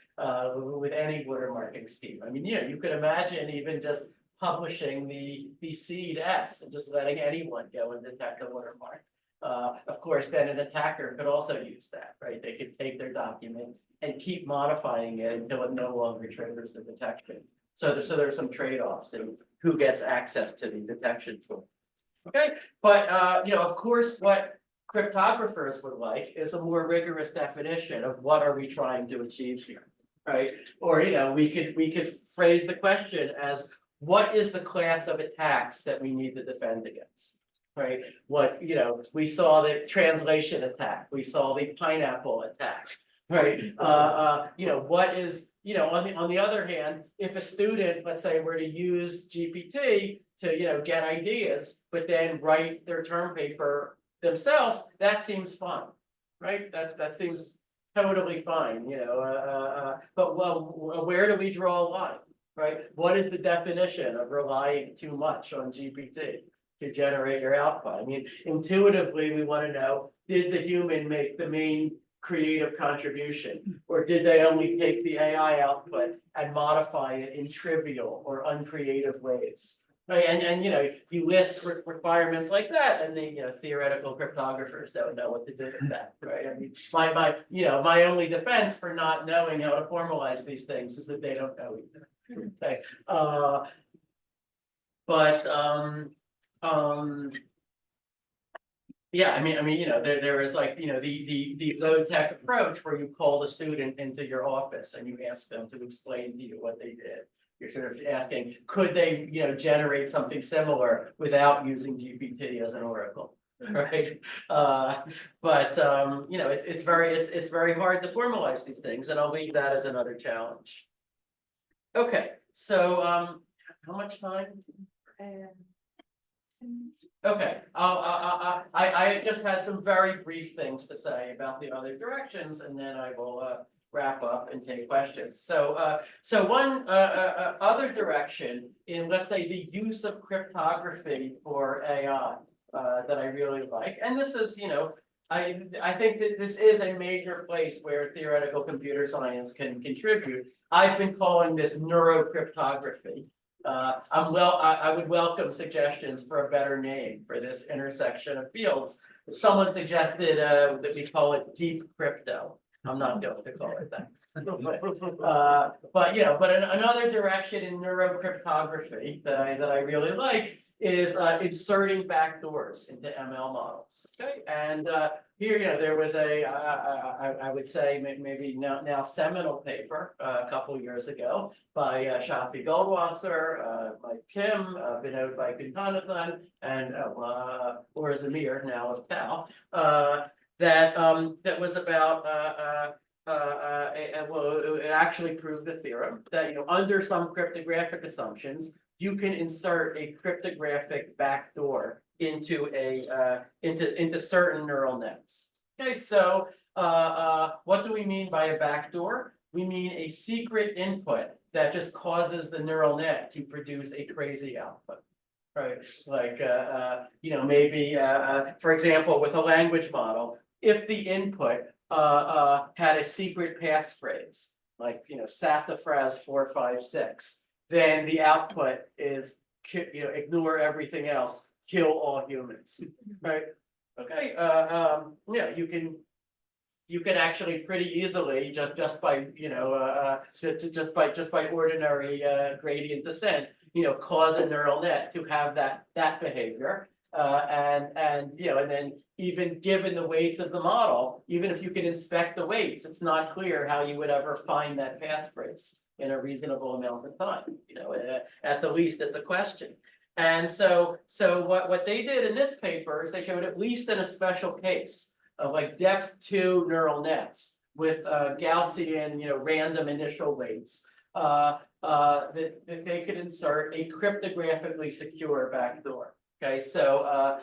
With any watermarking scheme. You could imagine even just publishing the seed S and just letting anyone go and detect a watermark. Of course, then an attacker could also use that, right? They could take their document and keep modifying it until it no longer triggers the detection. So there's some trade-offs in who gets access to the detection tool. Okay, but of course, what cryptographers would like is a more rigorous definition of what are we trying to achieve here, right? Or we could phrase the question as what is the class of attacks that we need to defend against? Right, we saw the translation attack, we saw the pineapple attack, right? What is, on the other hand, if a student, let's say, were to use GPT to, get ideas, but then write their term paper themselves, that seems fun, right? That seems totally fine, but where do we draw a line, right? What is the definition of relying too much on GPT to generate your output? I mean, intuitively, we want to know, did the human make the main creative contribution, or did they only take the AI output and modify it in trivial or uncreative ways? Right, and you list requirements like that, and the theoretical cryptographers don't know what to do with that, right? I mean, my only defense for not knowing how to formalize these things is that they don't know either. Okay, yeah, I mean, there is like, the low tech approach where you call the student into your office and you ask them to explain to you what they did. You're sort of asking, could they, generate something similar without using GPT as an oracle, right? It's very hard to formalize these things, and I'll leave that as another challenge. Okay, so how much time? Okay, I just had some very brief things to say about the other directions, and then I will wrap up and take questions. So one other direction in, let's say, the use of cryptography for AI that I really like, and this is, I think that this is a major place where theoretical computer science can contribute. I've been calling this neurocryptography. I would welcome suggestions for a better name for this intersection of fields. Someone suggested that we call it deep crypto. I'm not going to call it that. But another direction in neurocryptography that I really like is inserting backdoors into ML models. Okay, and here, there was I would say maybe now seminal paper a couple of years ago by Shafi Goldwasser, Mike Kim, Vinod Vaikuntanathan, and or Zamir, now of Tao, that was about it actually proved the theorem that under some cryptographic assumptions you can insert a cryptographic backdoor into into certain neural nets. Okay, so what do we mean by a backdoor? We mean a secret input that just causes the neural net to produce a crazy output. Right, like maybe for example, with a language model, if the input had a secret passphrase, like sassafras 456, then the output is ignore everything else, kill all humans, right? Okay, you can actually pretty easily just by just by ordinary gradient descent, cause a neural net to have that behavior, and then even given the weights of the model, even if you can inspect the weights, it's not clear how you would ever find that passphrase in a reasonable amount of time. At the least, it's a question. And so what they did in this paper is they showed, at least in a special case of like depth 2 neural nets with Gaussian, random initial weights, that they could insert a cryptographically secure backdoor. Okay, so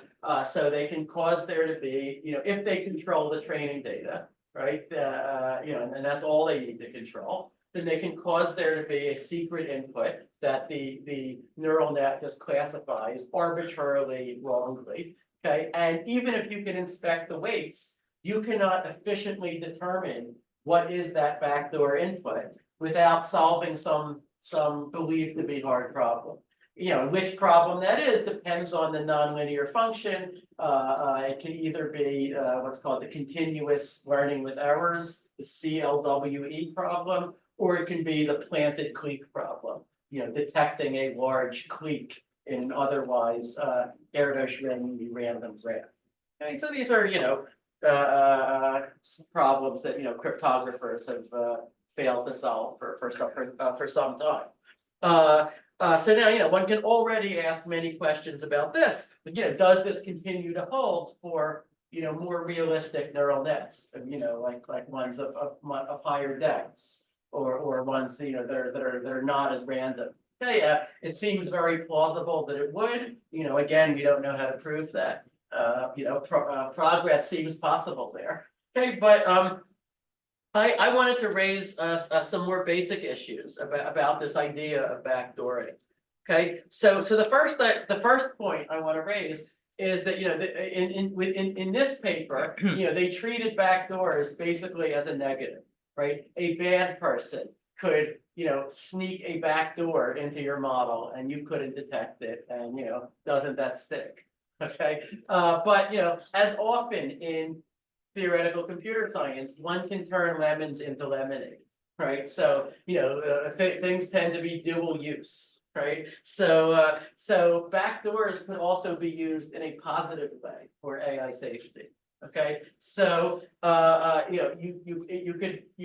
they can cause there to be, if they control the training data, right? And that's all they need to control. Then they can cause there to be a secret input that the neural net just classifies arbitrarily wrongly. Okay, and even if you can inspect the weights, you cannot efficiently determine what is that backdoor input without solving some believed to be hard problem. Which problem that is depends on the nonlinear function. It can either be what's called the continuous learning with errors, the CLWE problem, or it can be the planted clique problem, detecting a large clique in an otherwise Erdős-Rényi random graph. Okay, so these are, problems that, cryptographers have failed to solve for some time. So now, one can already ask many questions about this, but, does this continue to hold for more realistic neural nets, like ones of higher depths, or ones, that are not as random. Okay, it seems very plausible that it would, again, we don't know how to prove that. Progress seems possible there. Okay, but I wanted to raise some more basic issues about this idea of backdooring. Okay, so the first point I want to raise is that in this paper, they treated backdoors basically as a negative, right? A bad person could sneak a backdoor into your model and you couldn't detect it, and doesn't that stick? Okay, but as often in theoretical computer science, one can turn lemons into lemonade, right? So things tend to be dual use, right? So backdoors could also be used in a positive way for AI safety. Okay, so you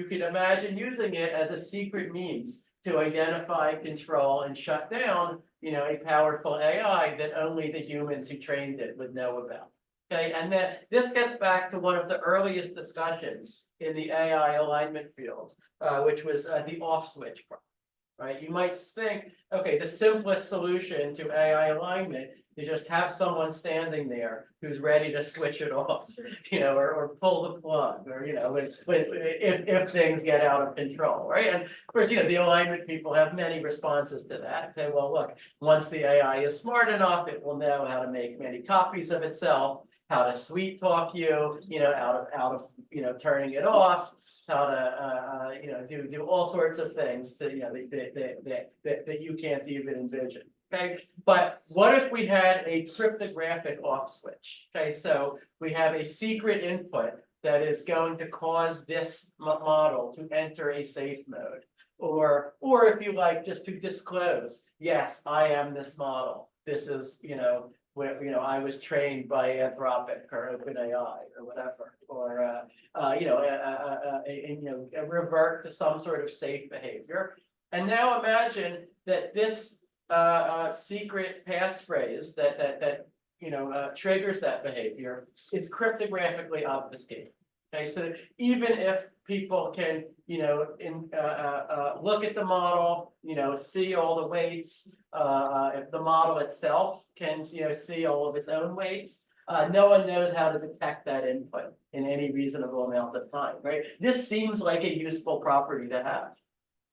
could imagine using it as a secret means to identify, control, and shut down a powerful AI that only the humans who trained it would know about. Okay, and then this gets back to one of the earliest discussions in the AI alignment field, which was the off switch problem. Right, you might think, okay, the simplest solution to AI alignment is just have someone standing there who's ready to switch it off, or pull the plug, or if things get out of control, right? And of course, the alignment people have many responses to that. Say, well, look, once the AI is smart enough, it will know how to make many copies of itself, how to sweet talk you, out of turning it off, how to do all sorts of things that that you can't even envision. Okay, but what if we had a cryptographic off switch? Okay, so we have a secret input that is going to cause this model to enter a safe mode, or if you like, just to disclose, yes, I am this model. This is where I was trained by Anthropic or OpenAI or whatever, or revert to some sort of safe behavior. And now imagine that this secret passphrase that triggers that behavior is cryptographically obfuscated. Okay, so even if people can look at the model, see all the weights, if the model itself can see all of its own weights, no one knows how to detect that input in any reasonable amount of time, right? This seems like a useful property to have,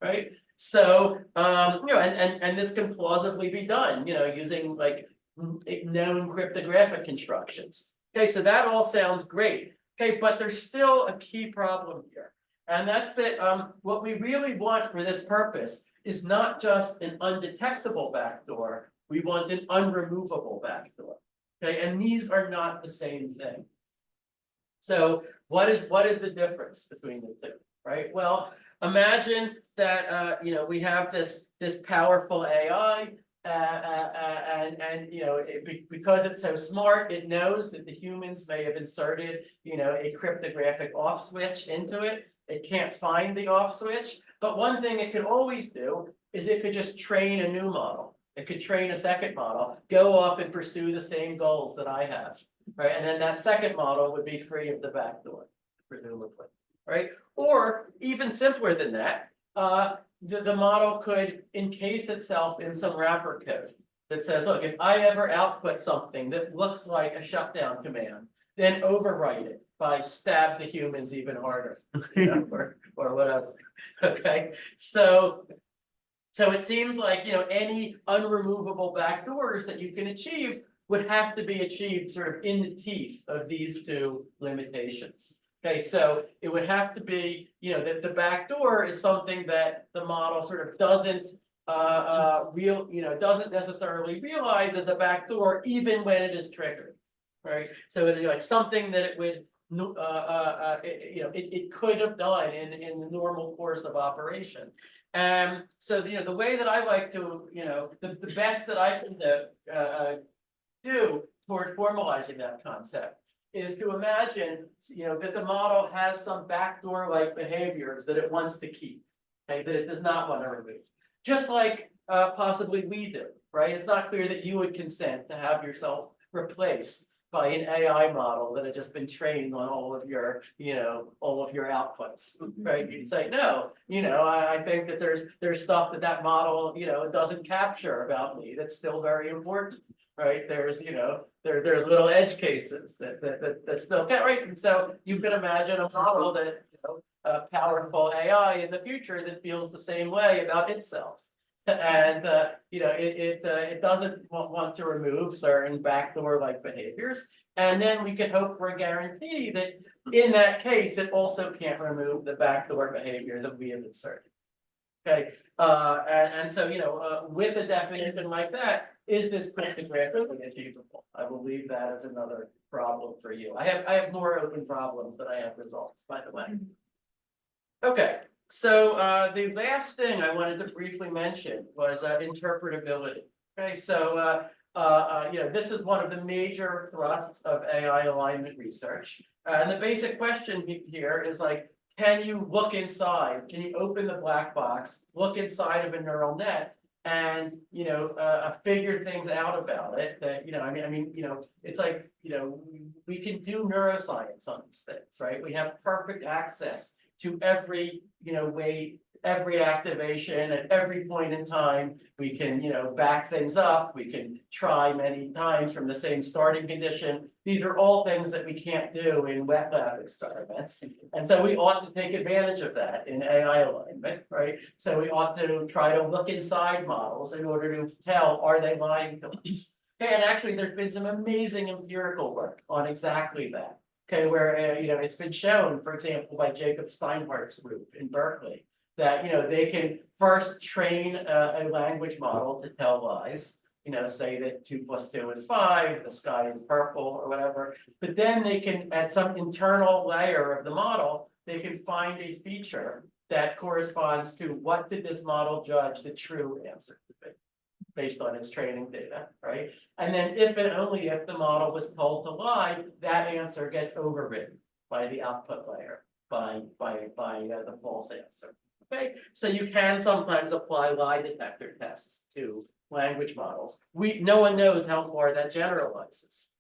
right? So and this can plausibly be done, using like known cryptographic constructions. Okay, so that all sounds great. Okay, but there's still a key problem here, and that's that what we really want for this purpose is not just an undetectable backdoor. We want an unremovable backdoor. Okay, and these are not the same thing. So what is the difference between the two, right? Well, imagine that we have this powerful AI. Because it's so smart, it knows that the humans may have inserted, a cryptographic off switch into it. It can't find the off switch, but one thing it could always do is it could just train a new model. It could train a second model, go off and pursue the same goals that I have, right? And then that second model would be free of the backdoor, presumably, right? Or even simpler than that, the model could encase itself in some wrapper code that says, look, if I ever output something that looks like a shutdown command, then overwrite it by stab the humans even harder, or whatever. Okay, so it seems like any unremovable backdoors that you can achieve would have to be achieved sort of in the teeth of these two limitations. Okay, so it would have to be, that the backdoor is something that the model sort of doesn't doesn't necessarily realize as a backdoor, even when it is triggered, right? So it's like something that it would, it could have done in the normal course of operation. So the way that I like to, the best that I can do toward formalizing that concept is to imagine, that the model has some backdoor-like behaviors that it wants to keep, okay, that it does not want to remove. Just like possibly we do, right? It's not clear that you would consent to have yourself replaced by an AI model that had just been trained on all of your, all of your outputs, right? You'd say, no, I think that there's stuff that model, doesn't capture about me that's still very important, right? There's, there's little edge cases that still can't, right? And so you can imagine a model that, a powerful AI in the future that feels the same way about itself. And, it doesn't want to remove certain backdoor-like behaviors. And then we can hope for a guarantee that in that case, it also can't remove the backdoor behavior that we have inserted. Okay, and so, with a definition like that, is this cryptographically achievable? I will leave that as another problem for you. I have more open problems than I have results, by the way. Okay, so the last thing I wanted to briefly mention was interpretability. Okay, so this is one of the major thrusts of AI alignment research. And the basic question here is like, can you look inside? Can you open the black box, look inside of a neural net, and figure things out about it? That it's like we can do neuroscience on these things, right? We have perfect access to every way, every activation at every point in time. We can back things up. We can try many times from the same starting condition. These are all things that we can't do in wet lab experiments. And so we ought to take advantage of that in AI alignment, right? So we ought to try to look inside models in order to tell, are they lying to us? Okay, and actually there's been some amazing empirical work on exactly that. Okay, where it's been shown, for example, by Jacob Steinhardt's group in Berkeley, that they can first train a language model to tell lies. Say that 2 + 2 is 5, the sky is purple, or whatever. But then they can, at some internal layer of the model, they can find a feature that corresponds to what did this model judge the true answer to be, based on its training data, right? And then if and only if the model was told to lie, that answer gets overridden by the output layer, by the false answer. Okay, so you can sometimes apply lie detector tests to language models. No one knows how far that generalizes.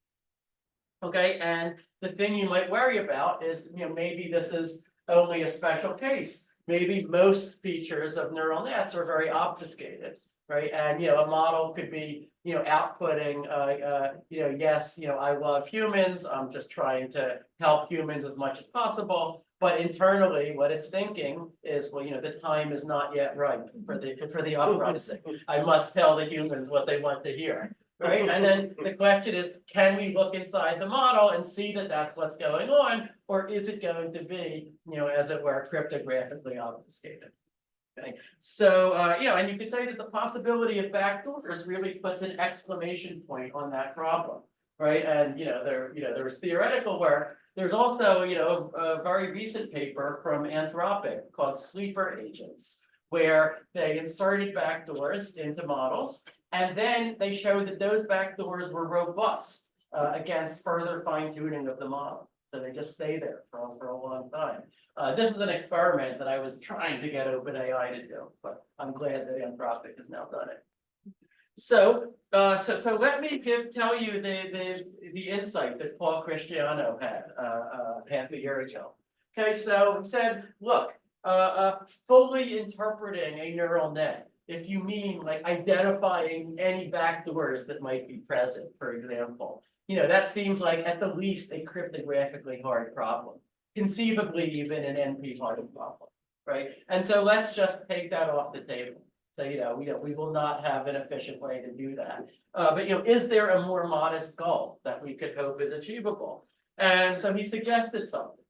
Okay, and the thing you might worry about is, maybe this is only a special case. Maybe most features of neural nets are very obfuscated, right? And a model could be outputting yes, I love humans, I'm just trying to help humans as much as possible, but internally what it's thinking is, well, the time is not yet right for the uprising. I must tell the humans what they want to hear, right? And then the question is, can we look inside the model and see that that's what's going on, or is it going to be, as it were, cryptographically obfuscated? Okay, so and you could say that the possibility of backdoors really puts an exclamation point on that problem, right? And there was theoretical work. There's also a very recent paper from Anthropic called Sleeper Agents, where they inserted backdoors into models, and then they showed that those backdoors were robust against further fine-tuning of the model. So they just stay there for a long time. This is an experiment that I was trying to get OpenAI to do, but I'm glad that Anthropic has now done it. So let me tell you the insight that Paul Christiano had half a year ago. Okay, so he said, look, fully interpreting a neural net, if you mean like identifying any backdoors that might be present, for example, that seems like at the least a cryptographically hard problem, conceivably even an NP hard problem, right? And so let's just take that off the table. So we will not have an efficient way to do that. But is there a more modest goal that we could hope is achievable? And so he suggested something.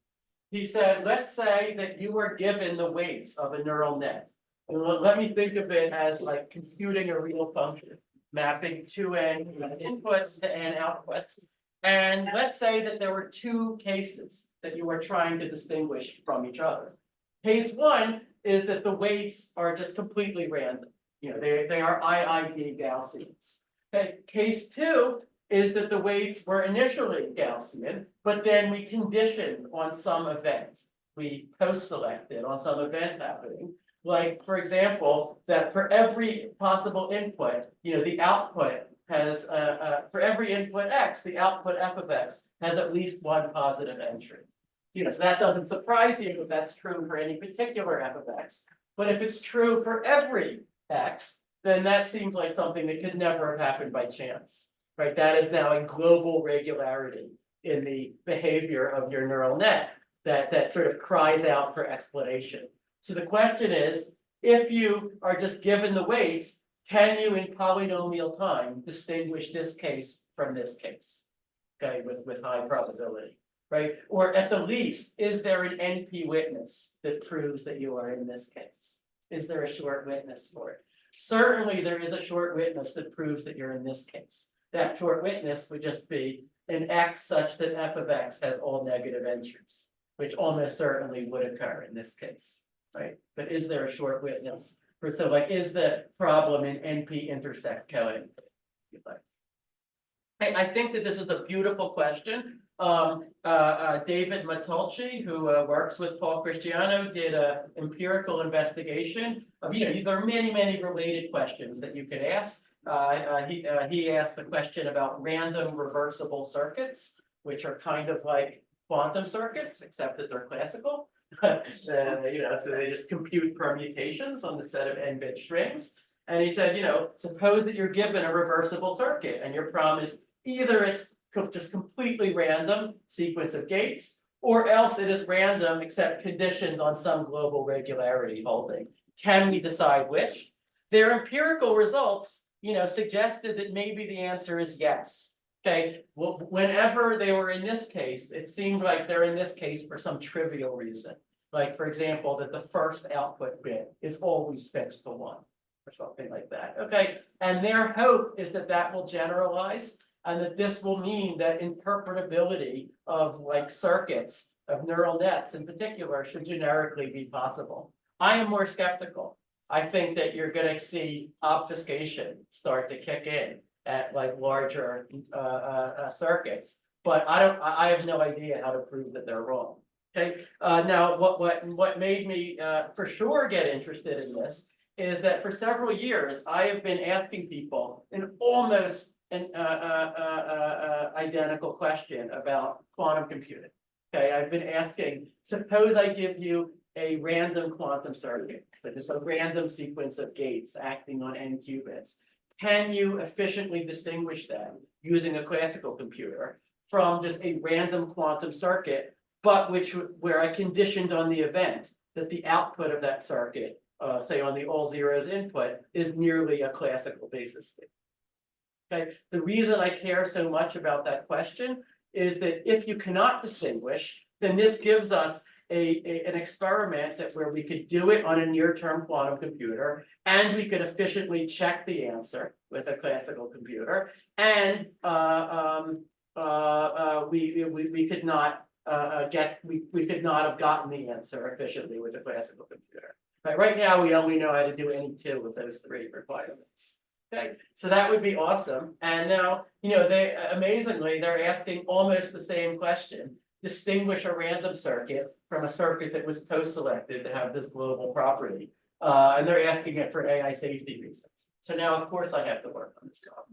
He said, let's say that you were given the weights of a neural net. And let me think of it as like computing a real function, mapping 2n inputs to n outputs. And let's say that there were 2 cases that you were trying to distinguish from each other. Case 1 is that the weights are just completely random. They are IID Gaussians. Okay, case 2 is that the weights were initially Gaussian, but then we conditioned on some event. We post-selected on some event happening. Like, for example, that for every possible input, the output has, for every input X, the output F of X has at least one positive entry. So that doesn't surprise you if that's true for any particular F of X. But if it's true for every X, then that seems like something that could never have happened by chance, right? That is now a global regularity in the behavior of your neural net that sort of cries out for explanation. So the question is, if you are just given the weights, can you in polynomial time distinguish this case from this case? Okay, with high probability, right? Or at the least, is there an NP witness that proves that you are in this case? Is there a short witness for it? Certainly there is a short witness that proves that you're in this case. That short witness would just be an X such that F of X has all negative entries, which almost certainly would occur in this case, right? But is there a short witness? So like, is the problem in NP intersect coding? I think that this is a beautiful question. David Matulci, who works with Paul Christiano, did an empirical investigation of, there are many related questions that you could ask. He asked the question about random reversible circuits, which are kind of like quantum circuits, except that they're classical. So they just compute permutations on the set of n-bit strings. And he said, suppose that you're given a reversible circuit and your problem is either it's just completely random sequence of gates, or else it is random except conditioned on some global regularity holding. Can we decide which? Their empirical results, suggested that maybe the answer is yes. Okay, well, whenever they were in this case, it seemed like they're in this case for some trivial reason. Like, for example, that the first output bit is always fixed to 1 or something like that. Okay, and their hope is that that will generalize and that this will mean that interpretability of like circuits, of neural nets in particular, should generically be possible. I am more skeptical. I think that you're going to see obfuscation start to kick in at like larger circuits, but I have no idea how to prove that they're wrong. Okay. Now, what made me for sure get interested in this is that for several years I have been asking people an almost identical question about quantum computing. Okay, I've been asking, suppose I give you a random quantum circuit, so just a random sequence of gates acting on n qubits. Can you efficiently distinguish them using a classical computer from just a random quantum circuit, but where I conditioned on the event that the output of that circuit, say on the all zeros input, is nearly a classical basis state? Okay, the reason I care so much about that question is that if you cannot distinguish, then this gives us an experiment where we could do it on a near-term quantum computer, and we could efficiently check the answer with a classical computer, and we could not have gotten the answer efficiently with a classical computer. Right now, we only know how to do any 2 of those 3 requirements. Okay, so that would be awesome. And now, they amazingly, they're asking almost the same question. Distinguish a random circuit from a circuit that was post-selected to have this global property. And they're asking it for AI safety reasons. So now, of course, I have to work on this job.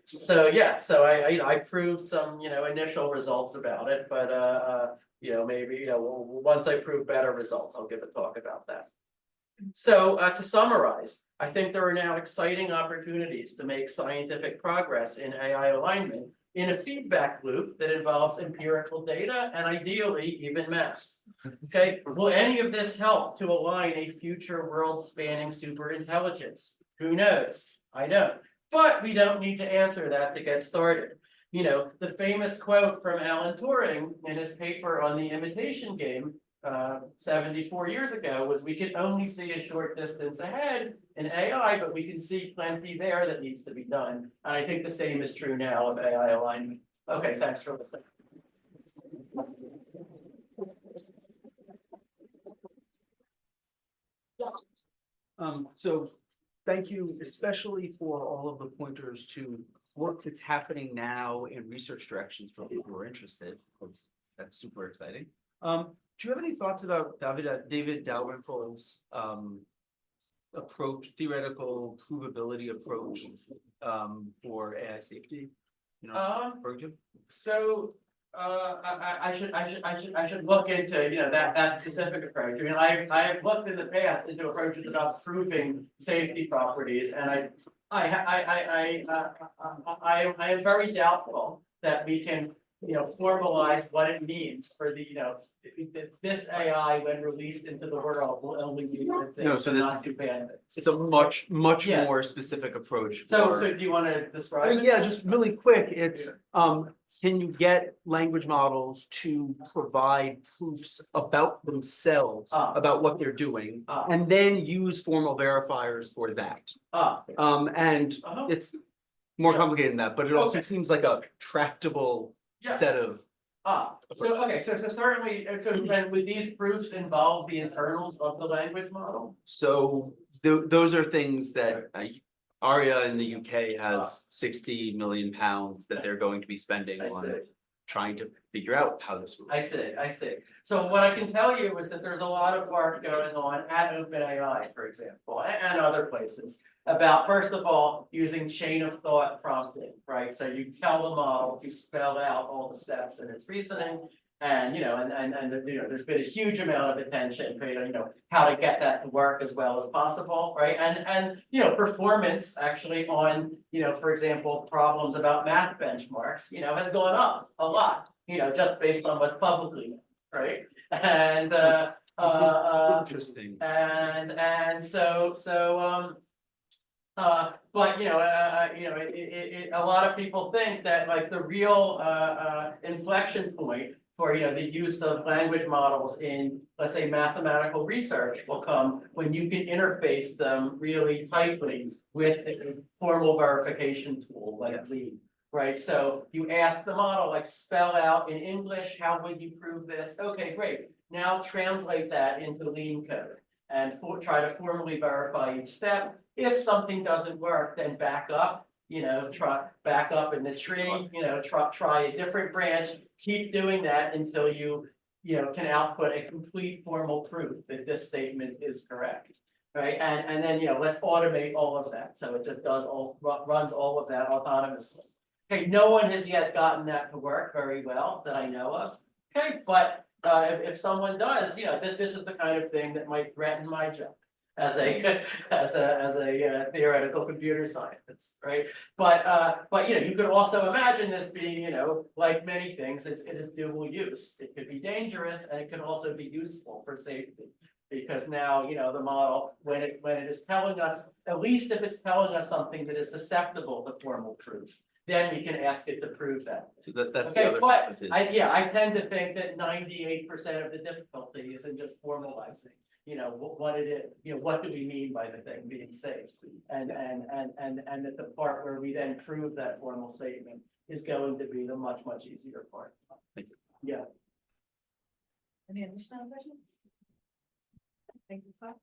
So I proved some, initial results about it, but maybe, once I prove better results, I'll give a talk about that. So to summarize, I think there are now exciting opportunities to make scientific progress in AI alignment in a feedback loop that involves empirical data and ideally even math. Okay, will any of this help to align a future world-spanning superintelligence? Who knows? I don't. But we don't need to answer that to get started. The famous quote from Alan Turing in his paper on the imitation game 74 years ago was, we can only see a short distance ahead in AI, but we can see plenty there that needs to be done. And I think the same is true now of AI alignment. Okay, thanks for listening. So thank you, especially for all of the pointers to work that's happening now in research directions for people who are interested. That's super exciting. Do you have any thoughts about David Dalrymple's approach, theoretical provability approach for AI safety? You know, for example? So, I should look into, that specific approach. I mean, I have looked in the past into approaches about proving safety properties, and I am very doubtful that we can, formalize what it means for the, this AI, when released into the world, will only be good things No, so and this not is- do bad things. It's a much Yes. more specific approach. So for- do you want to describe I mean, it? yeah, just really quick, it's, can you get language models to provide proofs about themselves, Ah. about what they're doing, Ah. and then use formal verifiers for that? And Uh-huh. it's more Yeah. complicated than that, but it also Okay. seems like a tractable Yeah. set of. So certainly, and would these proofs involve the internals of the language model? So those are things that Aria in the UK has 60 million pounds that they're going to be spending I see. on trying to figure out how this works. I see. So what I can tell you is that there's a lot of work going on at OpenAI, for example, and other places. About, first of all, using chain of thought prompting, right? So you tell the model to spell out all the steps in its reasoning. And, there's been a huge amount of attention paid on, how to get that to work as well as possible, right? And performance actually on, for example, problems about math benchmarks, has gone up a lot, just based on what's publicly known, right? And, Interesting. and so, but a lot of people think that like the real inflection point for the use of language models in, let's say, mathematical research will come when you can interface them really tightly with a formal verification tool like Yes. Lean, right? So you ask the model, like, spell out in English, how would you prove this? Okay, great. Now translate that into Lean code and try to formally verify each step. If something doesn't work, then back up, try back up in the tree, try a different branch, keep doing that until you can output a complete formal proof that this statement is correct. Right, and then, let's automate all of that, so it just runs all of that autonomously. Okay, no one has yet gotten that to work very well that I know of, okay, but if someone does, this is the kind of thing that might threaten my job as a theoretical computer scientist, right? But you could also imagine this being, like many things, it is dual use. It could be dangerous and it can also be useful for safety. Because now, the model, when it is telling us, at least if it's telling us something that is susceptible to formal proof, then we can ask it to prove that. So that's the Okay, other. but method. I tend to think that 98% of the difficulty is in just formalizing, what it is, what do we mean by the thing being safe? And that the part where we then prove that formal statement is going to be the much easier part. Thank you. Yeah. Any additional questions? Thank you, Scott.